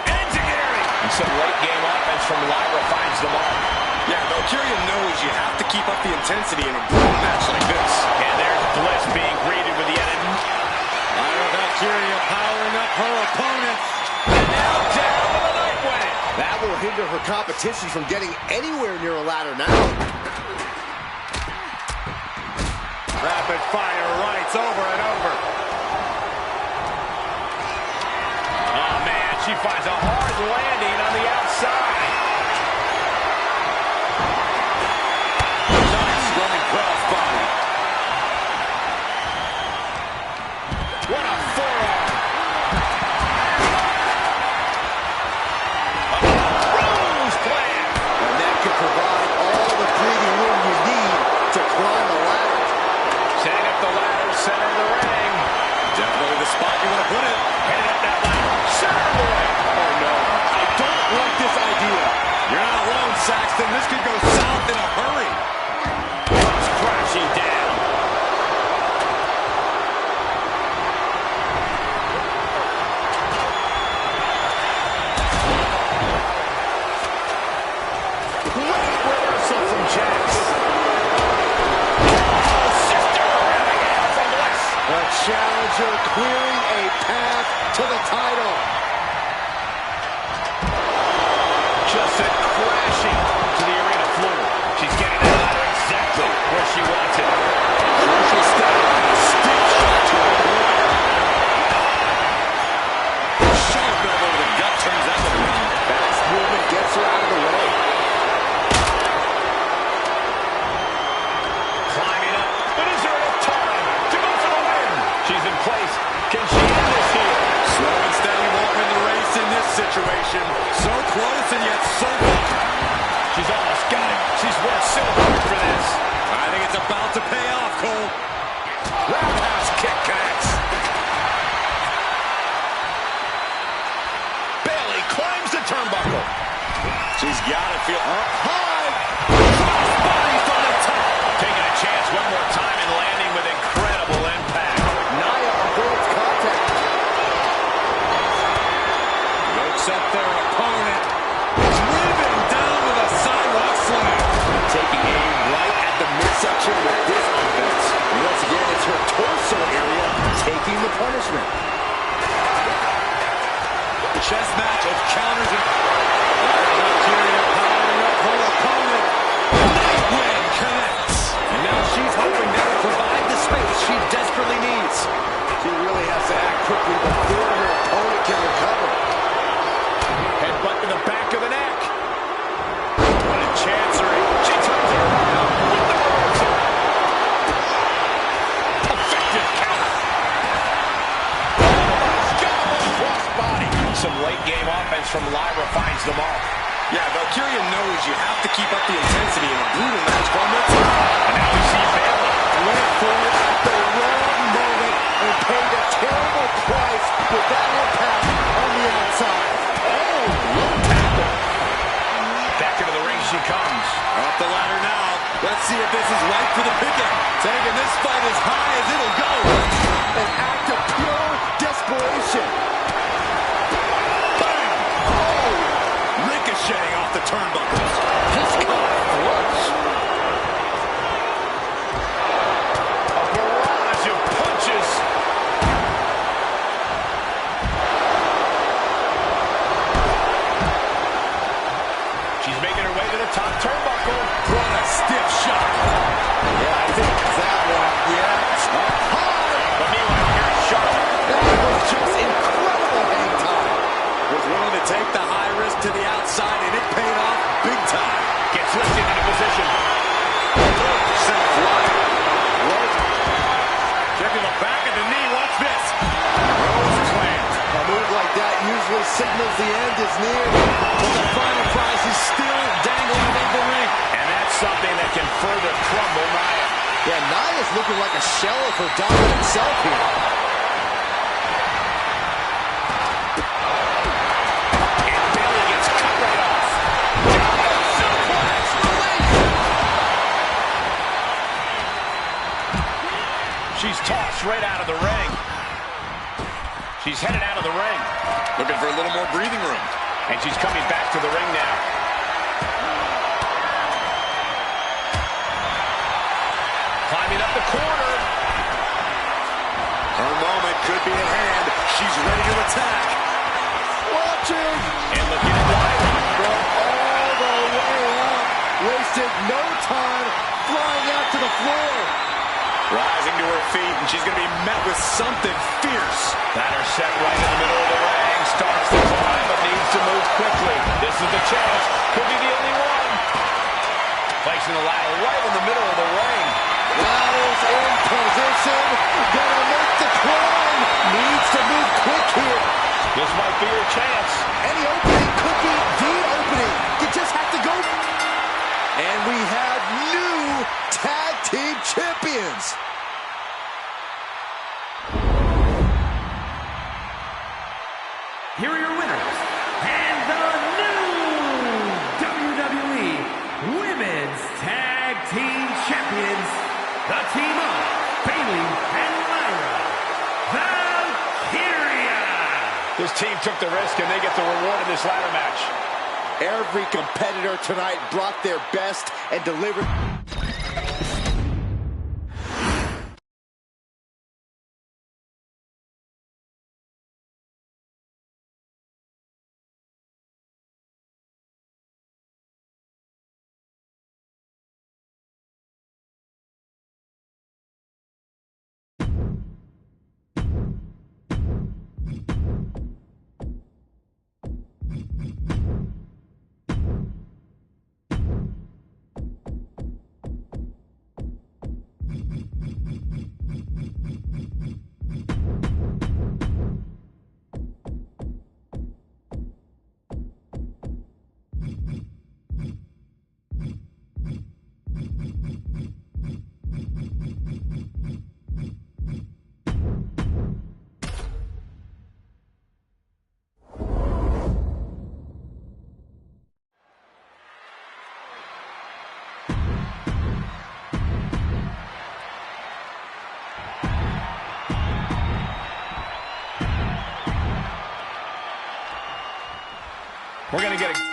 Engineering. And some late game offense from Lyra finds the mark. Yeah, Valkyria knows you have to keep up the intensity in a brutal match like this. And there's Bliss being greeted with the edit. Lyra Valkyria powering up her opponent. And now down with a night win. That will hinder her competition from getting anywhere near a ladder now. Rapid fire rights over and over. Oh man, she finds a hard landing on the outside. Nice running crossbody. What a forearm. Rose plan. And that can provide all the breathing room you need to climb the ladder. Setting up the ladder, center of the ring. Definitely the spot you want to put it. Headed up that ladder, center of the ring. Oh no, I don't she wants it. Crucial step. Stiff shot to her corner. Sharp elbow to the gut turns that one around. Fast movement gets her out of the way. Climbing up. But is there enough time to go for the win? She's in place. Can she end this here? Slow and steady won't win the race in this situation. So close and yet so far. She's almost got it. She's worked so hard for this. I think it's about to pay off, Cole. Roundhouse kick connects. Bayley climbs the turnbuckle. She's got to feel up high. Crossbody from the top. Taking a chance one more time and landing with incredible impact. Nia avoids contact. Looks up their opponent. Driven down with a sidewalk slam. Taking aim right at the midsection with this offense. And once again, it's her torso area taking the punishment. Chess match of counters and Valkyria powering up her opponent. Night wind connects. And now she's hoping that will provide the space she desperately needs. She really has to act quickly before her opponent can recover. Headbutt to the back of the neck. What a chancery. She turns it around with the reversal. Effective counter. Oh my God, crossbody. Some late game offense from Lyra finds the mark. Yeah, Valkyria knows you have to keep up the intensity in a brutal match from the top. And now we see Bayley. Went for it at the wrong moment and paid a terrible price with that impact on the outside. Oh, low tackle. Back into the ring she comes. Up the ladder now. Let's see if this is right for the picking. Taking this fight as high as it'll go. An act of pure desperation. Bang! Oh! Ricocheting off the turnbuckles. Just caught flush. A barrage of punches. She's making her way to the top turnbuckle. What a stiff shot. Yeah, I think that one. Yeah, it's up high. But meanwhile, here's Charlotte. That was just incredible hang time. Was willing to take the high risk to the outside, and it paid off big time. Gets lifted into position. Sent flying. Rhodes. Checking the back of the knee. Watch this. Rhodes clamped. A move like that usually signals the end is near. But the final prize is still dangling above the ring. And that's something that can further crumble Nia. Yeah, Nia's looking like a shell of her dominant self here. And Bayley gets cut right off. Suplex release. She's tossed right out of the ring. She's headed out of the ring. Looking for a little more breathing room. And she's coming back to the ring now. Climbing up the corner. Her moment could be at hand. She's ready to attack. Watching. And looking at Lyra. From all the way up. Wasted no time flying out to the floor. Rising to her feet, and she's going to be met with something fierce. Ladder set right in the middle of the ring. Starts to climb, but needs to move quickly. This is the chance. Could be the only one. Placing the ladder right in the middle of the ring. Ladder's in position. Gonna make the climb. Needs to move quick here. This might be her chance. Any opening could be the opening. You just have to go. And we have new tag team champions. Here are your winners, and the new WWE Women's Tag Team Champions, the team of Bayley and Lyra, Valkyria. This team took the risk, and they get the reward in this ladder match. Every competitor tonight brought their best and delivered. going to get a...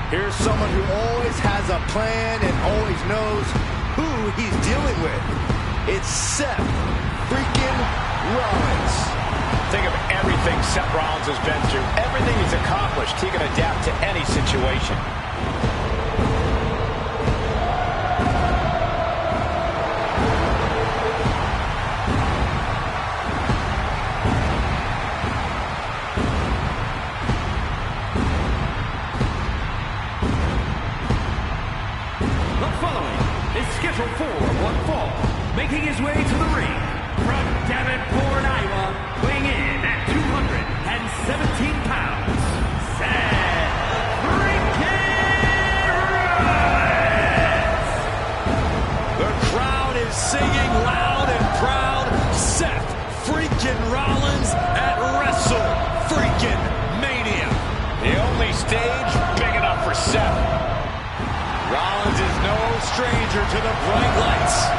Here's someone who always has a plan and always knows who he's dealing with. It's Seth freaking Rollins. Think of everything Seth Rollins has been through, everything he's accomplished. He can adapt to any situation. Scheduled for one fall, making his way to the ring from Davenport, Iowa, weighing in at 217 pounds, Seth freaking Rollins! The crowd is singing loud and proud, Seth freaking Rollins at Wrestle freaking Mania. The only stage big enough for Seth. Rollins is no stranger to the bright lights.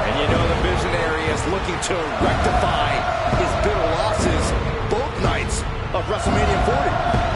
And you know the visionary is looking to rectify his bitter losses both nights of WrestleMania 40.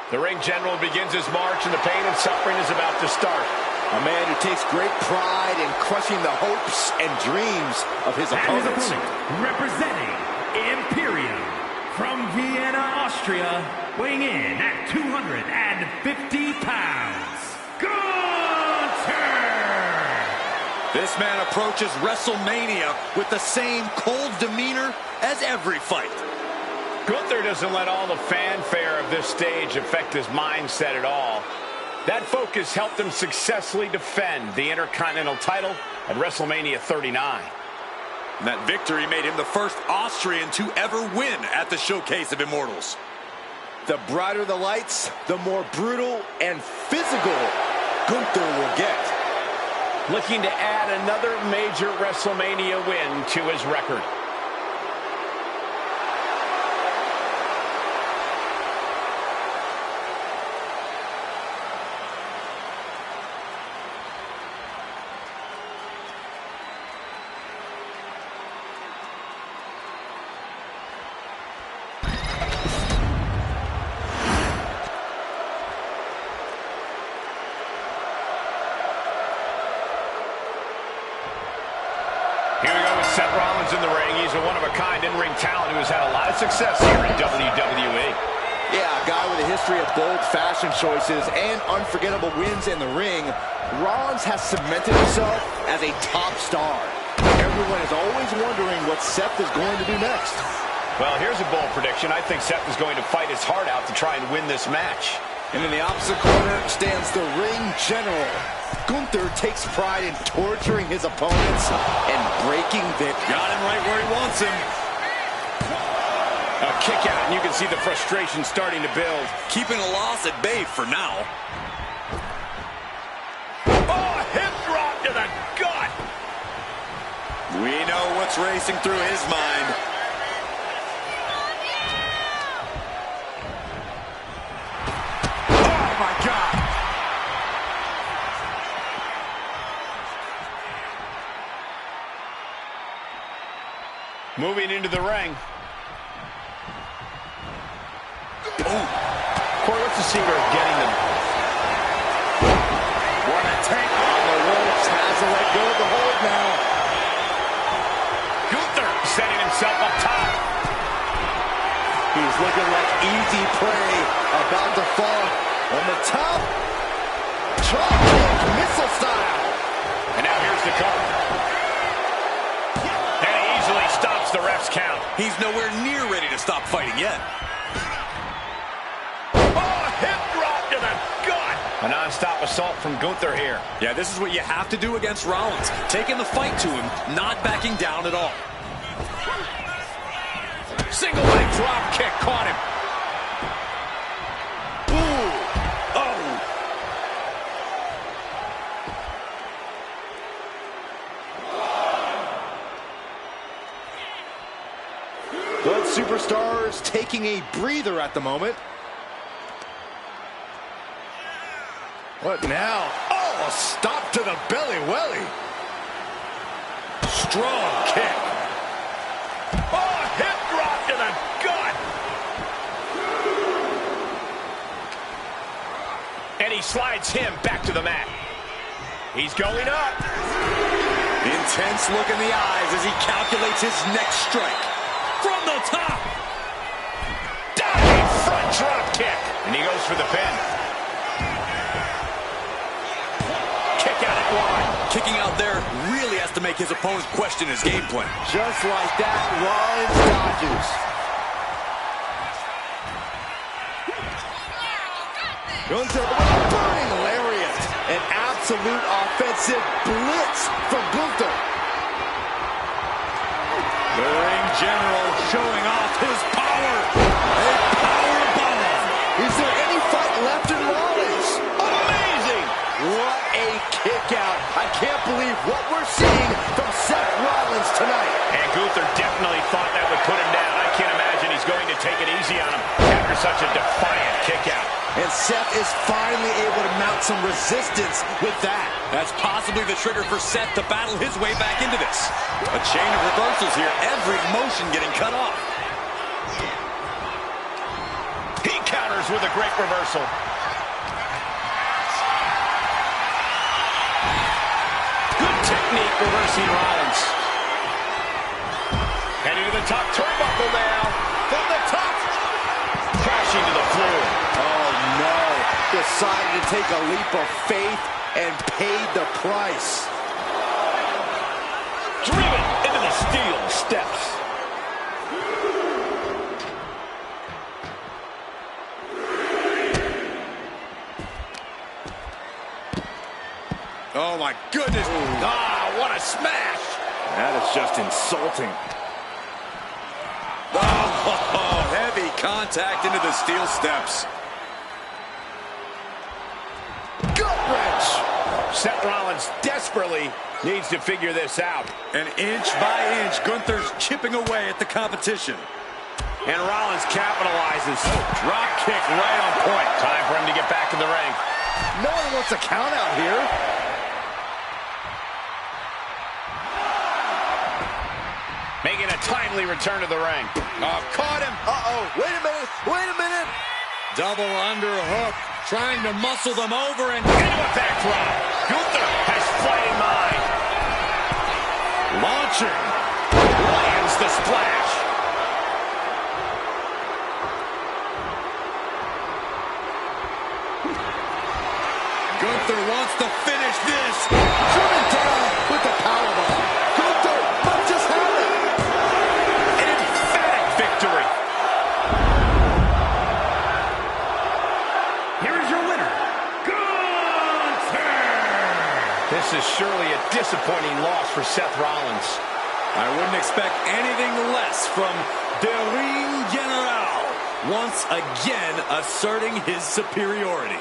The ring general begins his march, and the pain and suffering is about to start. A man who takes great pride in crushing the hopes and dreams of his opponents. Representing Imperium from Vienna, Austria, weighing in at 250 pounds, Gunther! This man approaches WrestleMania with the same cold demeanor as every fight. Gunther doesn't let all the fanfare of this stage affect his mindset at all. That focus helped him successfully defend the Intercontinental title at WrestleMania 39. And that victory made him the first Austrian to ever win at the Showcase of Immortals. The brighter the lights, the more brutal and physical Gunther will get. Looking to add another major WrestleMania win to his record. Here we go with Seth Rollins in the ring. He's a one-of-a-kind in-ring talent who has had a lot of success here in WWE. Yeah, a guy with a history of bold fashion choices and unforgettable wins in the ring. Rollins has cemented himself as a top star. Everyone is always wondering what Seth is going to do next. Well, here's a bold prediction. I think Seth is going to fight his heart out to try and win this match. And in the opposite corner stands the ring general. Gunther takes pride in torturing his opponents and breaking victory. Got him right where he wants him. A kick out, and you can see the frustration starting to build. Keeping a loss at bay for now. Oh, hip drop to the gut. We know what's racing through his mind. Moving into the ring. Ooh. Corey, what's the secret of getting them? What a tank. The Rhodes has to let go of the hold now. Gunther setting himself up top. He's looking like easy prey, about to fall on the top. Drop kick, missile style. And now here's the cover. And he easily stops the ref's count. He's nowhere near ready to stop fighting yet. Hip drop to the gut. A non-stop assault from Gunther here. Yeah, this is what you have to do against Rollins. Taking the fight to him, not backing down at all. Single leg drop kick caught him. Ooh. Oh. Both superstars taking a breather at the moment. What now? Oh, a stop to the belly welly. Strong kick. Oh, hip drop to the gut. And he slides him back to the mat. He's going up. Intense look in the eyes as he calculates his next strike. From the top. Diving front drop kick. And he goes for the pin. Kicking out there really has to make his opponent question his game plan. Just like that, Rollins dodges. Gunther with a burning lariat. An absolute offensive blitz from Gunther. The ring general showing off his power. A power bomb. Is there any fight left in Rollins? Amazing. What a kick out. I can't believe what we're seeing from Seth Rollins tonight. And Gunther definitely thought that would put him down. I can't imagine he's going to take it easy on him after such a defiant kick out. And Seth is finally able to mount some resistance with that. That's possibly the trigger for Seth to battle his way back into this. A chain of reversals here, every motion getting cut off. He counters with a great reversal. Technique reversing Rollins. Heading to the top turnbuckle now. From the top. Crashing to the floor. Oh no. Decided to take a leap of faith and paid the price. Driven into the steel steps. Oh my goodness. Ah, what a smash. That is just insulting. Oh, heavy contact into the steel steps. Gut wrench. Seth Rollins desperately needs to figure this out. And inch by inch, Gunther's chipping away at the competition. And Rollins capitalizes. Drop kick right on point. Time for him to get back in the ring. No one wants a count out here. Making a timely return to the ring. Oh, caught him. Uh-oh. Wait a minute. Wait a minute. Double underhook. Trying to muscle them over and Into a backdrop. Gunther has fighting mind. launching. Lands the splash. Gunther wants to finish this. Driven down with the powerbomb. Gunther might just have it. An emphatic victory. Here is your winner, Gunther! This is surely a disappointing loss for Seth Rollins. I wouldn't expect anything less from the Ring General, once again asserting his superiority.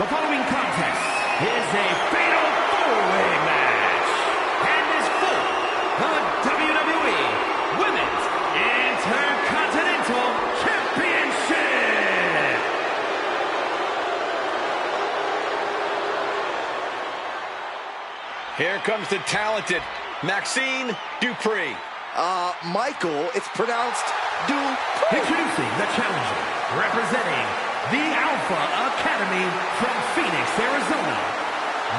The following contest is a fatal four-way match and is for the WWE Women's Intercontinental Championship. Here comes the talented Maxxine Dupri. Michael, it's pronounced Dupri. Introducing the challenger, representing the Alpha Academy from Phoenix, Arizona,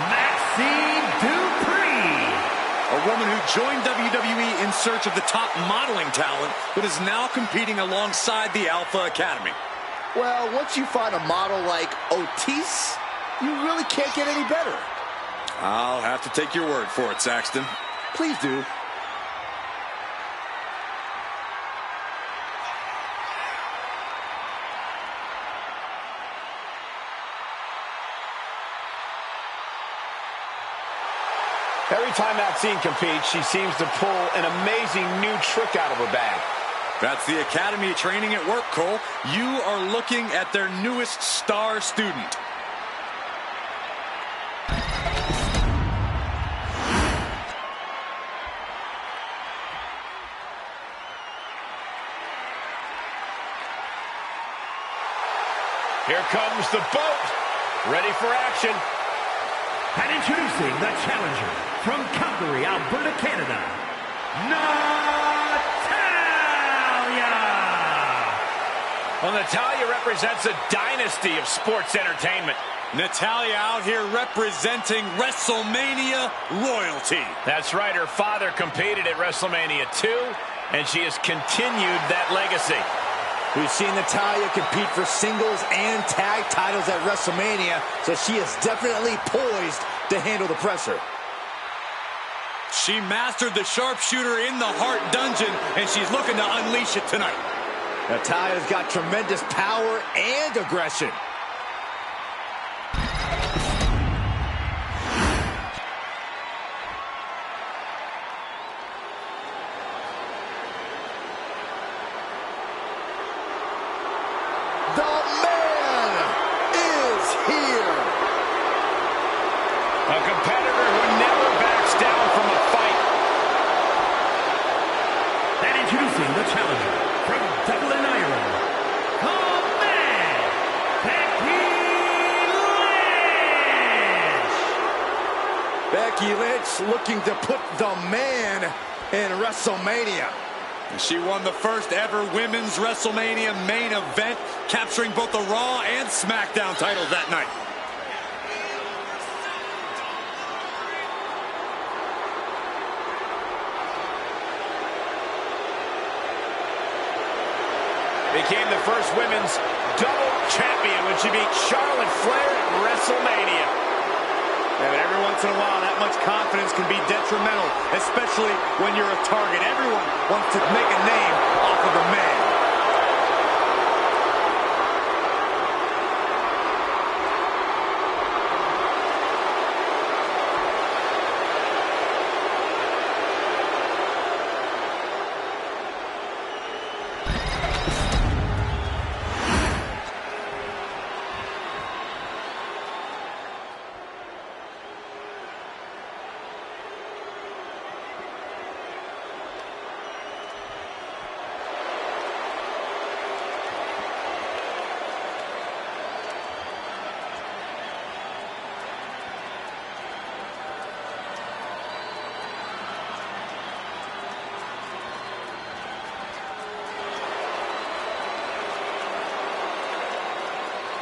Maxxine Dupri. A woman who joined WWE in search of the top modeling talent, but is now competing alongside the Alpha Academy. Well, once you find a model like Otis, you really can't get any better. I'll have to take your word for it, Saxton. Please do. Every time Maxxine competes, she seems to pull an amazing new trick out of her bag. That's the Academy training at work, Cole. You are looking at their newest star student. Here comes the boat, ready for action. And introducing the challenger from Calgary, Alberta, Canada, Natalya. Well, Natalya represents a dynasty of sports entertainment. Natalya out here representing WrestleMania royalty. That's right, her father competed at WrestleMania 2, and she has continued that legacy. We've seen Natalya compete for singles and tag titles at WrestleMania, so she is definitely poised to handle the pressure. She mastered the sharpshooter in the Heart Dungeon, and she's looking to unleash it tonight. Natalya's got tremendous power and aggression. A competitor who never backs down from a fight. And introducing the challenger from Dublin, Ireland, the man, Becky Lynch. Becky Lynch looking to put the man in WrestleMania. She won the first ever women's WrestleMania main event, capturing both the Raw and SmackDown titles that night. Became the first women's double champion when she beat Charlotte Flair at WrestleMania. Yeah, but every once in a while, that much confidence can be detrimental, especially when you're a target. Everyone wants to make a name off of the man.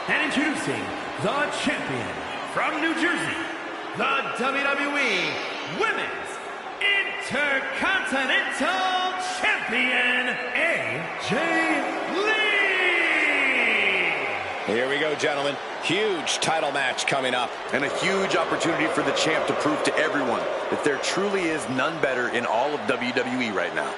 And introducing the champion from New Jersey, the WWE Women's Intercontinental Champion, AJ Lee. Here we go, gentlemen. Huge title match coming up. And a huge opportunity for the champ to prove to everyone that there truly is none better in all of WWE right now.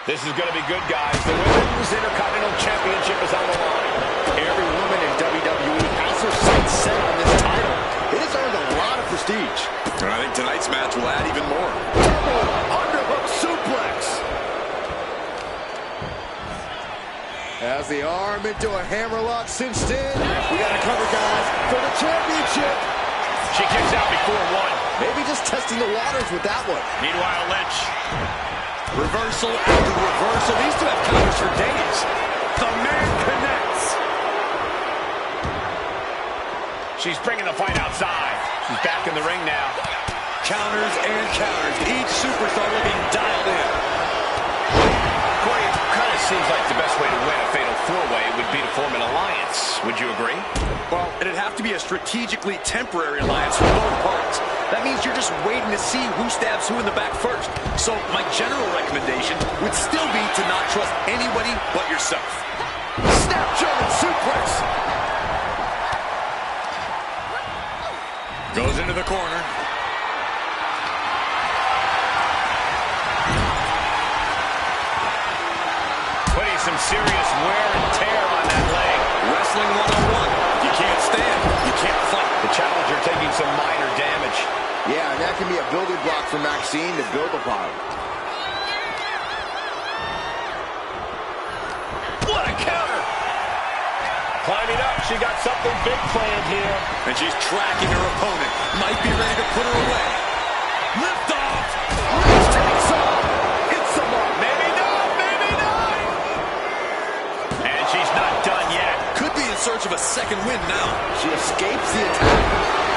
This is going to be good, guys. The Women's Intercontinental Championship is on the line. Every woman in WWE has her sights set on this title. It has earned a lot of prestige. And I think tonight's match will add even more. Double underhook suplex. As the arm into a hammerlock cinched in. We got to cover, guys, for the championship. She kicks out before one. Maybe just testing the waters with that one. Meanwhile, Lynch. Reversal after reversal. These two have counters for days. The man connects. She's bringing the fight outside. She's back in the ring now. Counters and counters. Each superstar looking dialed in. Corey, it kind of seems like the best way to win a fatal four-way would be to form an alliance. Would you agree? Well, it'd have to be a strategically temporary alliance for both parties. That means you're just waiting to see who stabs who in the back first. So my general recommendation would still be to not trust anybody but yourself. Snap German suplex. Goes into the corner. Putting some serious wear and tear on that leg. Wrestling 101. You can't stand. You can't fight. The challenger taking some minor damage. Yeah, and that can be a building block for Maxxine to build upon. What a counter! Climbing up, she got something big planned here. And she's tracking her opponent. Might be ready to put her away. Lift off! Lynch takes off! It's a mark! Maybe not, maybe not! And she's not done yet. Could be in search of a second win now. She escapes the attack.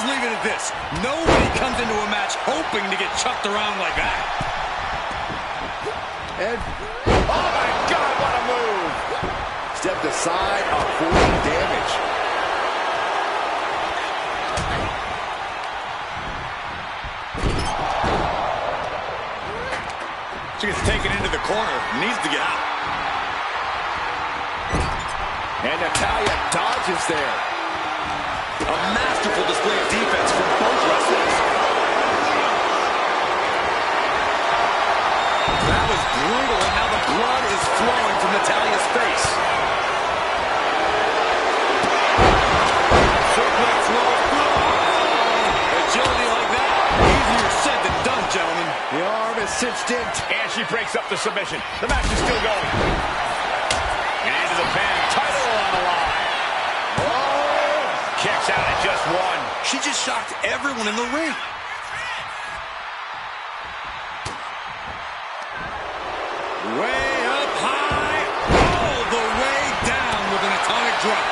Leave it at this. Nobody comes into a match hoping to get chucked around like that. And, oh my God, what a move! Stepped aside, avoiding damage. She gets taken into the corner, needs to get out. And Natalya dodges there. A masterful display of defense from both wrestlers. That was brutal, and now the blood is flowing from Natalya's face. Suplex rolls through. Agility like that, easier said than done, gentlemen. The arm is cinched in. And she breaks up the submission. The match is still going. And into the pin. Title on the line. Kicks out at just one. She just shocked everyone in the ring. Way up high, all the way down with an atomic drop.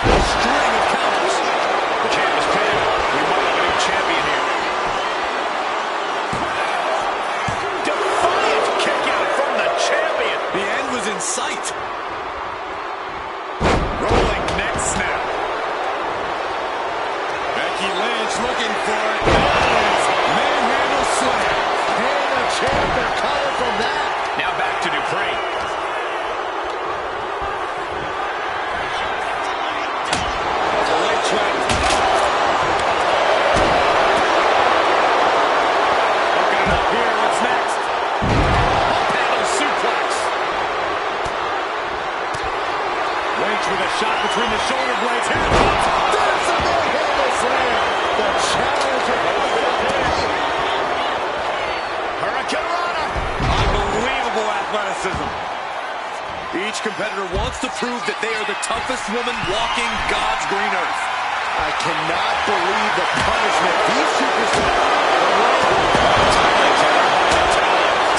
A string of counters. The champ is pinned. We might have a new champion here. Defiant kick out from the champion. The end was in sight. Snap. Becky Lynch looking for it. Manhandle slam. And the champ recovered from that. Now back to Dupri. The leg trap. Looking it up here. What's next? Panel suplex. Lynch with a shot between the shoulder blades. Here it comes. There's a manhandle slam. The challenger. Hurricane Rana. Unbelievable athleticism. Each competitor wants to prove that they are the toughest woman walking God's green earth. I cannot believe the punishment these superstars.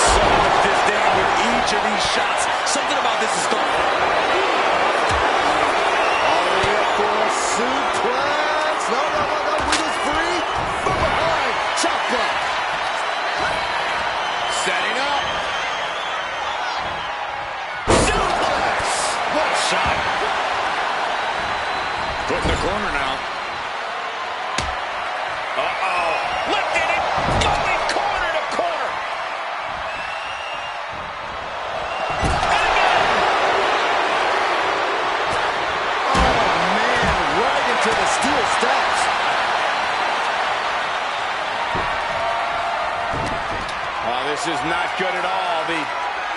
So much disdain with each of these shots. Something about this is gone. Suplex. No. Wheels free. From behind. Chop block. Setting up. Suplex. What a shot. Put in the corner now. Uh-oh. Lifting it. Going corner to corner. And again. Oh, man. Right This is not good at all. The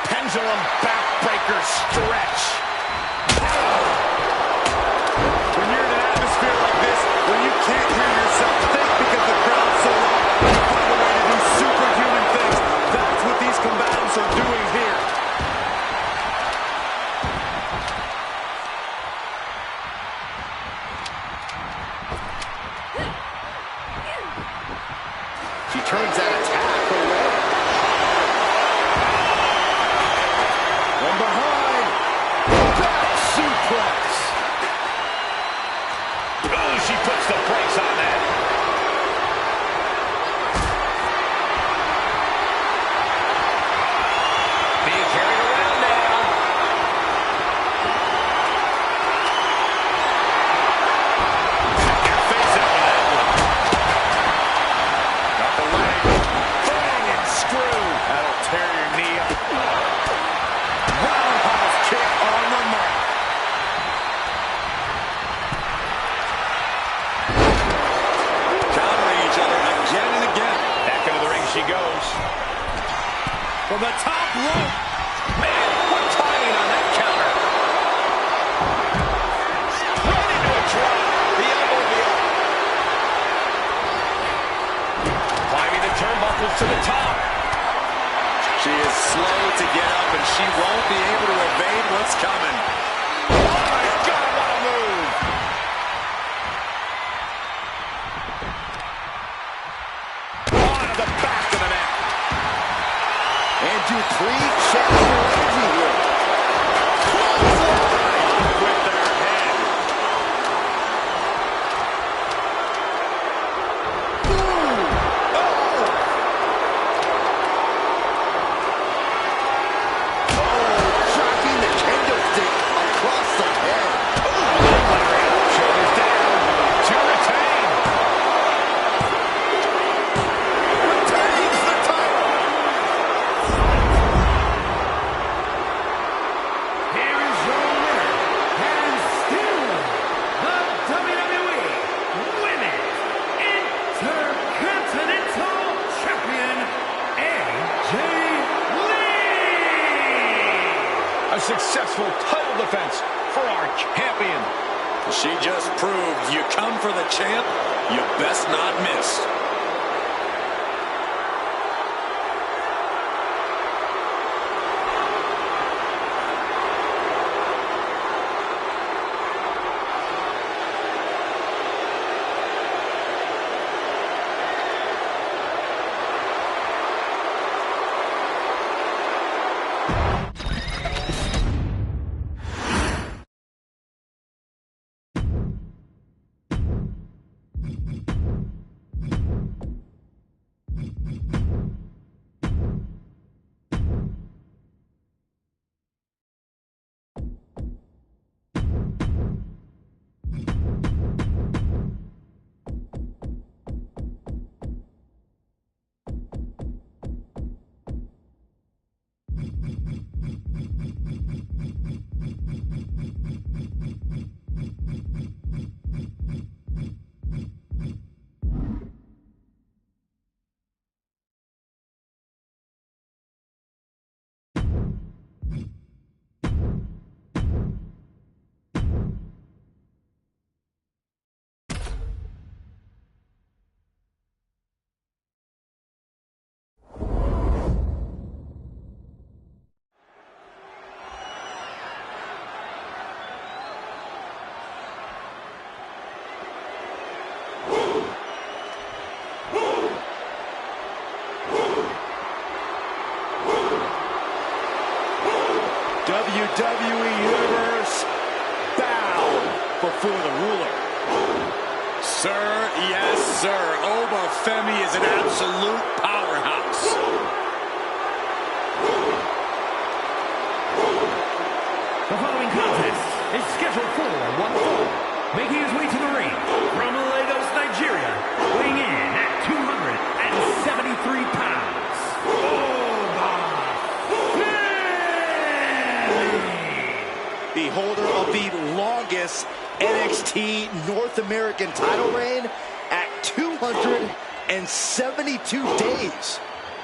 pendulum backbreaker stretch. When you're in an atmosphere like this, when you can't hear yourself think because the crowd's so loud, you find a way to do superhuman things. That's what these combatants are doing here. She turns that attack away. From behind. Back suplex. Oh, she puts the brakes on that. Being carried around now. Your face out with that one. Got the leg. Bang and screw. That'll tear your knee up. Roundhouse kick on the mark. Countering each other again and again. Back into the ring she goes. From the top rope. Man, what timing on that counter. Right into a drop. The elbow heel. Climbing the turnbuckles to the top. She is slow to get up, and she won't be able to evade what's coming. Oh my God, what a move. On the back of the neck. And Dupri checking her energy here. Off with their head. Tracking the kendo stick across the head. Shoulders down to retain. Retains the title. Here is your winner, and still the WWE Women's Intercontinental Champion, AJ Lee. A successful title defense for our champion. She just proved you come for the champ, you best not miss. WWE Universe bow before the ruler. Sir, yes, sir. Oba Femi is an absolute powerhouse. The following contest is scheduled for one fall. Making his way to the ring from Lagos, Nigeria, weighing in at 273 pounds. The holder of the longest NXT North American title reign at 272 days.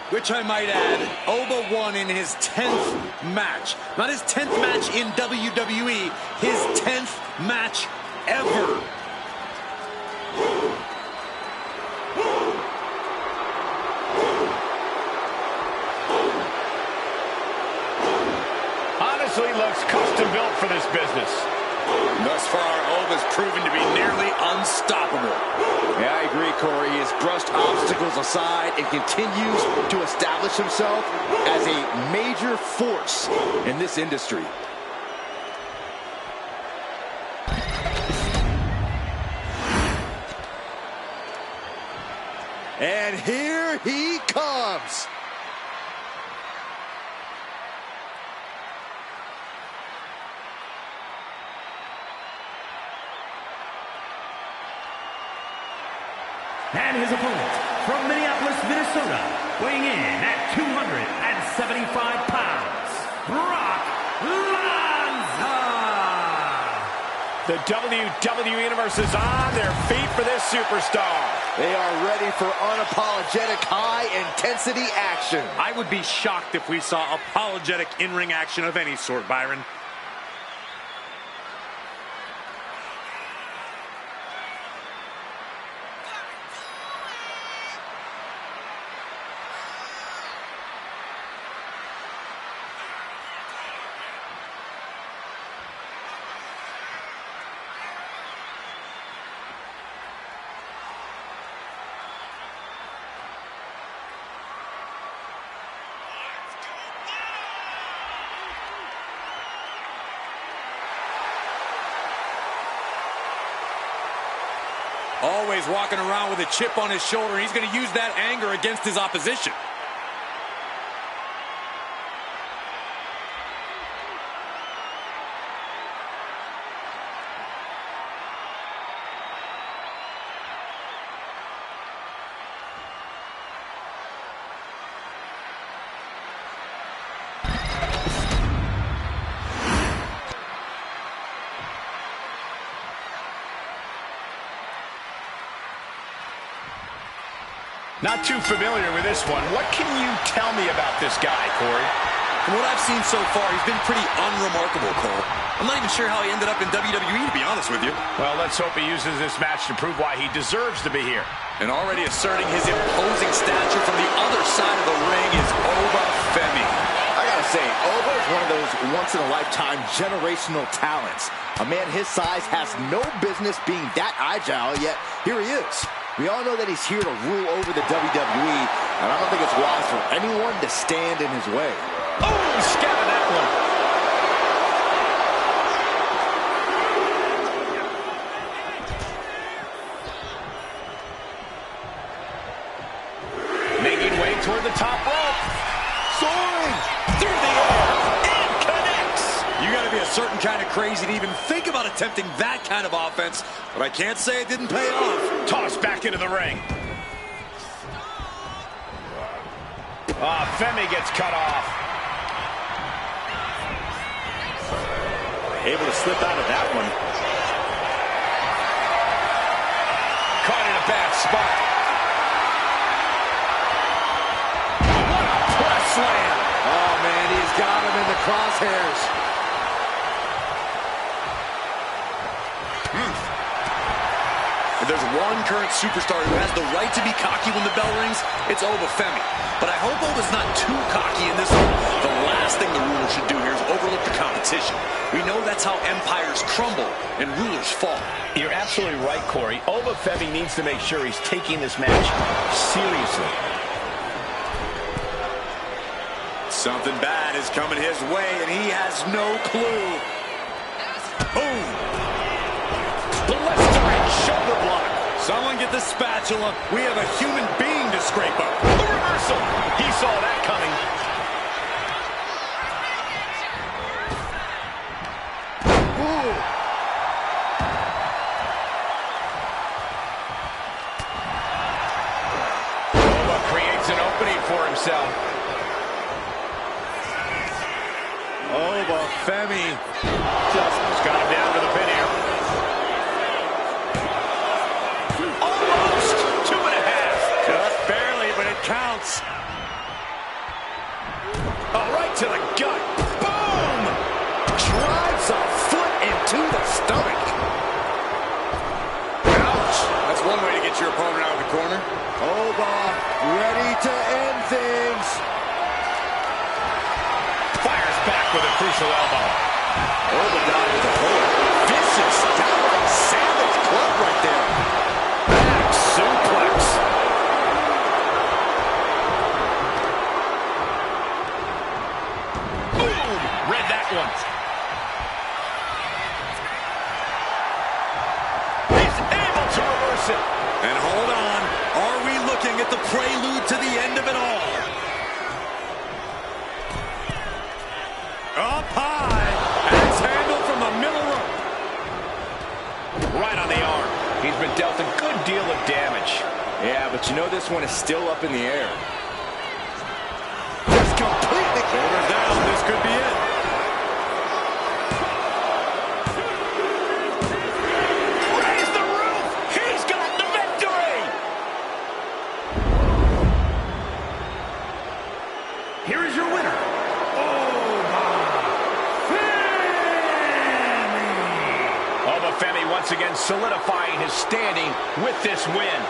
Which I might add, Oba won in his 10th match. Not his 10th match in WWE, his 10th match ever. Honestly, looks custom built for this business. Thus far, Oba's proven to be nearly unstoppable. Yeah, I agree, Corey. He has brushed obstacles aside and continues to establish himself as a major force in this industry. And here he comes. And his opponent from Minneapolis, Minnesota, weighing in at 275 pounds, Brock Lesnar. The WWE Universe is on their feet for this superstar. They are ready for unapologetic high-intensity action. I would be shocked if we saw apologetic in-ring action of any sort, Byron. Always walking around with a chip on his shoulder. He's going to use that anger against his opposition. Not too familiar with this one. What can you tell me about this guy, Corey? From what I've seen so far, he's been pretty unremarkable, Cole. I'm not even sure how he ended up in WWE, to be honest with you. Well, let's hope he uses this match to prove why he deserves to be here. And already asserting his imposing stature from the other side of the ring is Oba Femi. I gotta say, Oba is one of those once-in-a-lifetime generational talents. A man his size has no business being that agile, yet here he is. We all know that he's here to rule over the WWE, and I don't think it's wise for anyone to stand in his way. Oh, scattered that one. Making way toward the top rope. Soaring through the air and connects. You got to be a certain kind of crazy to even think about attempting that kind of offense, but I can't say it didn't pay off. Tossed back into the ring. Femi gets cut off. Able to slip out of that one. Caught in a bad spot. What a press slam. Oh, man, he's got him in the crosshairs. If there's one current superstar who has the right to be cocky when the bell rings, it's Oba Femi. But I hope Oba's not too cocky in this one. The last thing the ruler should do here is overlook the competition. We know that's how empires crumble and rulers fall. You're absolutely right, Corey. Oba Femi needs to make sure he's taking this match seriously. Something bad is coming his way, and he has no clue. Boom! Blistering shoulder block. Someone get the spatula. We have a human being to scrape up. The reversal. He saw that coming. Ooh. Oba creates an opening for himself. Oba Femi Just got him down to the pin here. Almost 2.5. just barely, but it counts. with a crucial elbow. Overdone with a hold. Vicious, downright savage club right there. Back suplex. Boom! Read that one. He's able to reverse it. And hold on, are we looking at the prelude to the end of it all? Up high, and it's handled from the middle rope. Right on the arm. He's been dealt a good deal of damage. Yeah, but you know this one is still up in the air. Just completely. Shoulders down, this could be it. Raise the roof! He's got the victory! Here is your winner. Femi once again solidifying his standing with this win.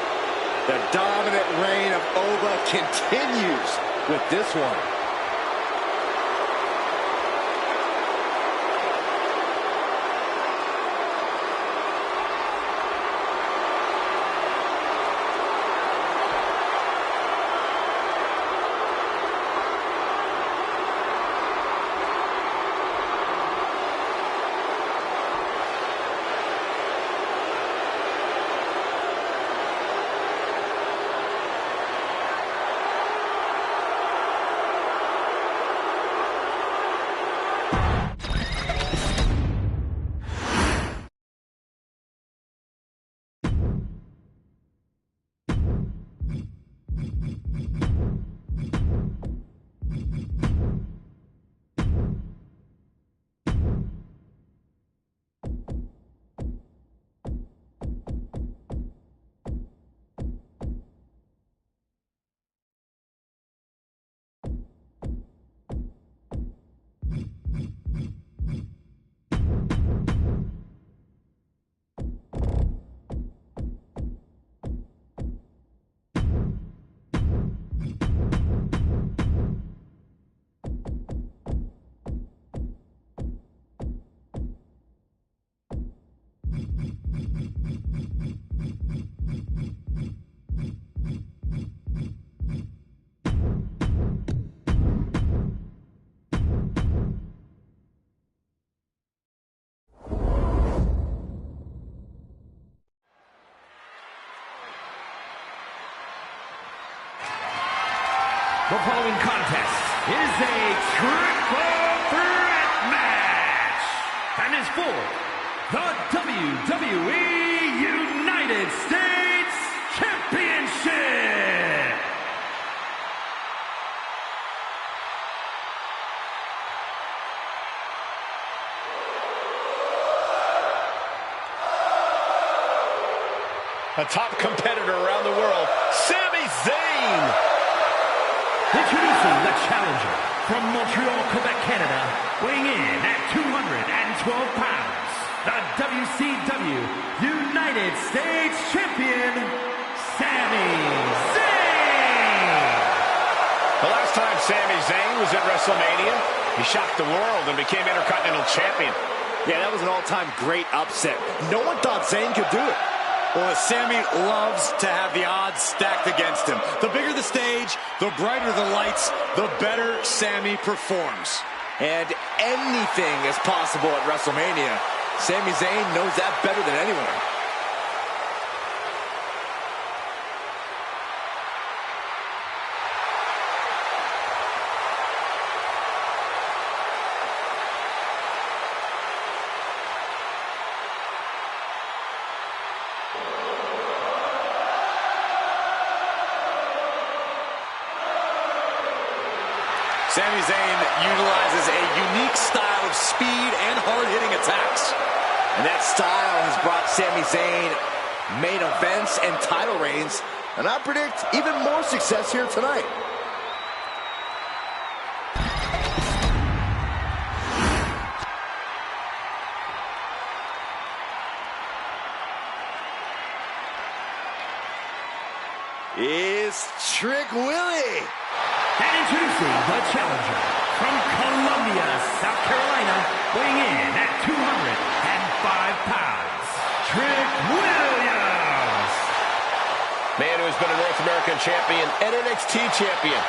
The dominant reign of Oba continues with this one. The following contest is a triple threat match and is for the WWE United States Championship. A top competitor around the world, Sami Zayn. Introducing the challenger from Montreal, Quebec, Canada, weighing in at 212 pounds, the WCW United States Champion, Sami Zayn. The last time Sami Zayn was at Wrestlemania, he shocked the world and became Intercontinental Champion. Yeah, that was an all-time great upset. No one thought Zayn could do it. Well, Sami loves to have the odds stacked against him. The bigger the stage, the brighter the lights, the better Sami performs. And anything is possible at WrestleMania. Sami Zayn knows that better than anyone. Sami Zayn utilizes a unique style of speed and hard-hitting attacks. And that style has brought Sami Zayn main events and title reigns. And I predict even more success here tonight. Is Trick Willie. And introducing the challenger from Colombia, South has been a North American champion and NXT champion.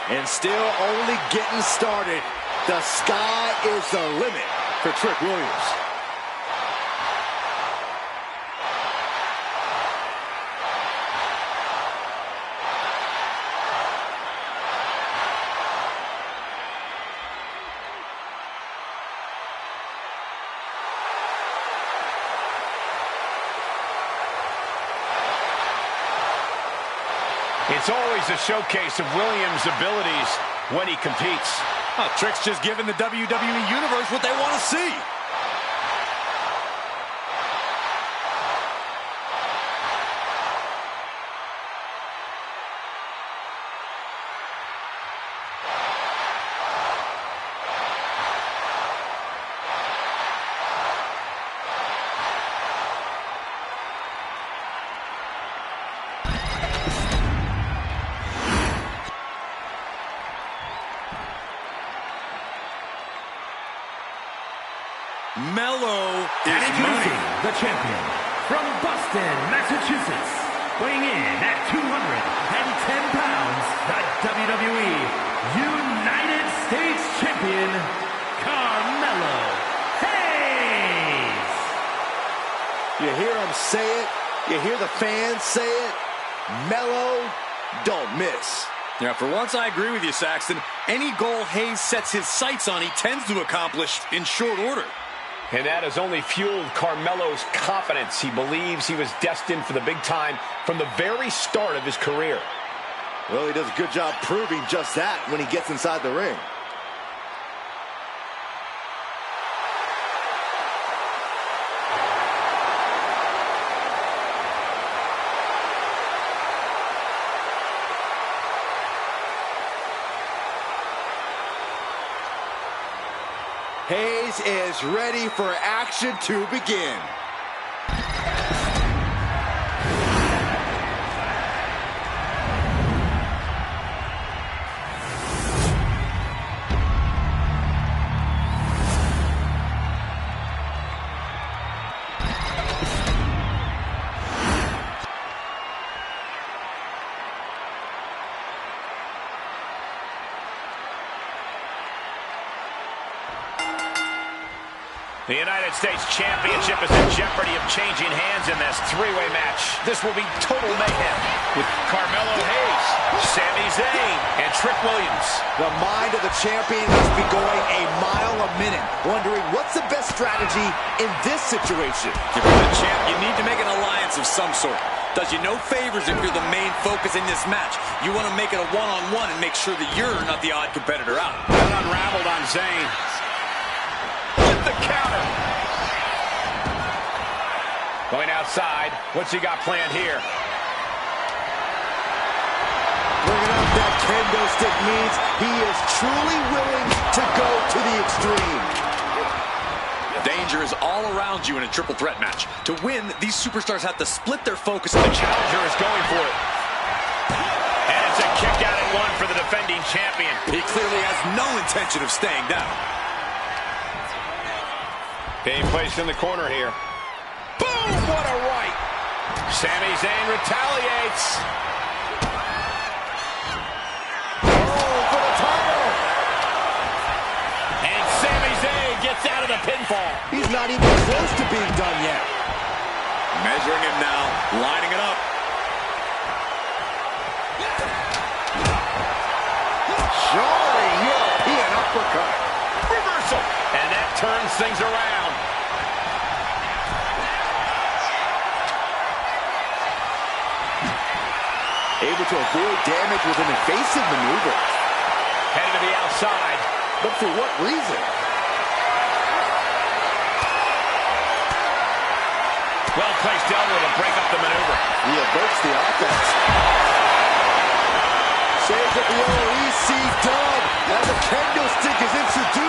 And still only getting started. The sky is the limit for Trick Williams. It's always a showcase of Williams' abilities when he competes. Oh, Trick's just giving the WWE Universe what they want to see. And introducing the champion from Boston, Massachusetts, weighing in at 210 pounds, the WWE United States Champion, Carmelo Hayes. You hear him say it, you hear the fans say it, Melo, don't miss. Yeah, for once I agree with you, Saxton. Any goal Hayes sets his sights on, he tends to accomplish in short order. And that has only fueled Carmelo's confidence. He believes he was destined for the big time from the very start of his career. Well, he does a good job proving just that when he gets inside the ring. Hayes is ready for action to begin. The United States Championship is in jeopardy of changing hands in this three-way match. This will be total mayhem with Carmelo Hayes, Sami Zayn, and Trick Williams. The mind of the champion must be going a mile a minute, wondering what's the best strategy in this situation. If you're the champ, you need to make an alliance of some sort. Does you no favors if you're the main focus in this match. You want to make it a one-on-one and make sure that you're not the odd competitor out. Got unraveled on Zayn. With the counter. Going outside. What's he got planned here? Bringing up that kendo stick means he is truly willing to go to the extreme. Danger is all around you in a triple threat match. To win, these superstars have to split their focus. The challenger is going for it. And it's a kick out at one for the defending champion. He clearly has no intention of staying down. Being placed in the corner here. Boom! What a right! Sami Zayn retaliates. Oh, for the title! And Sami Zayn gets out of the pinfall. He's not even close to being done yet. Measuring him now, lining it up. Jarring European uppercut. Reversal. And that turns things around. Able to avoid damage with an evasive maneuver. Headed to the outside. But for what reason? Well-placed elbow to break up the maneuver. He averts the offense. Saves up the OEC dub as a kendo stick is introduced.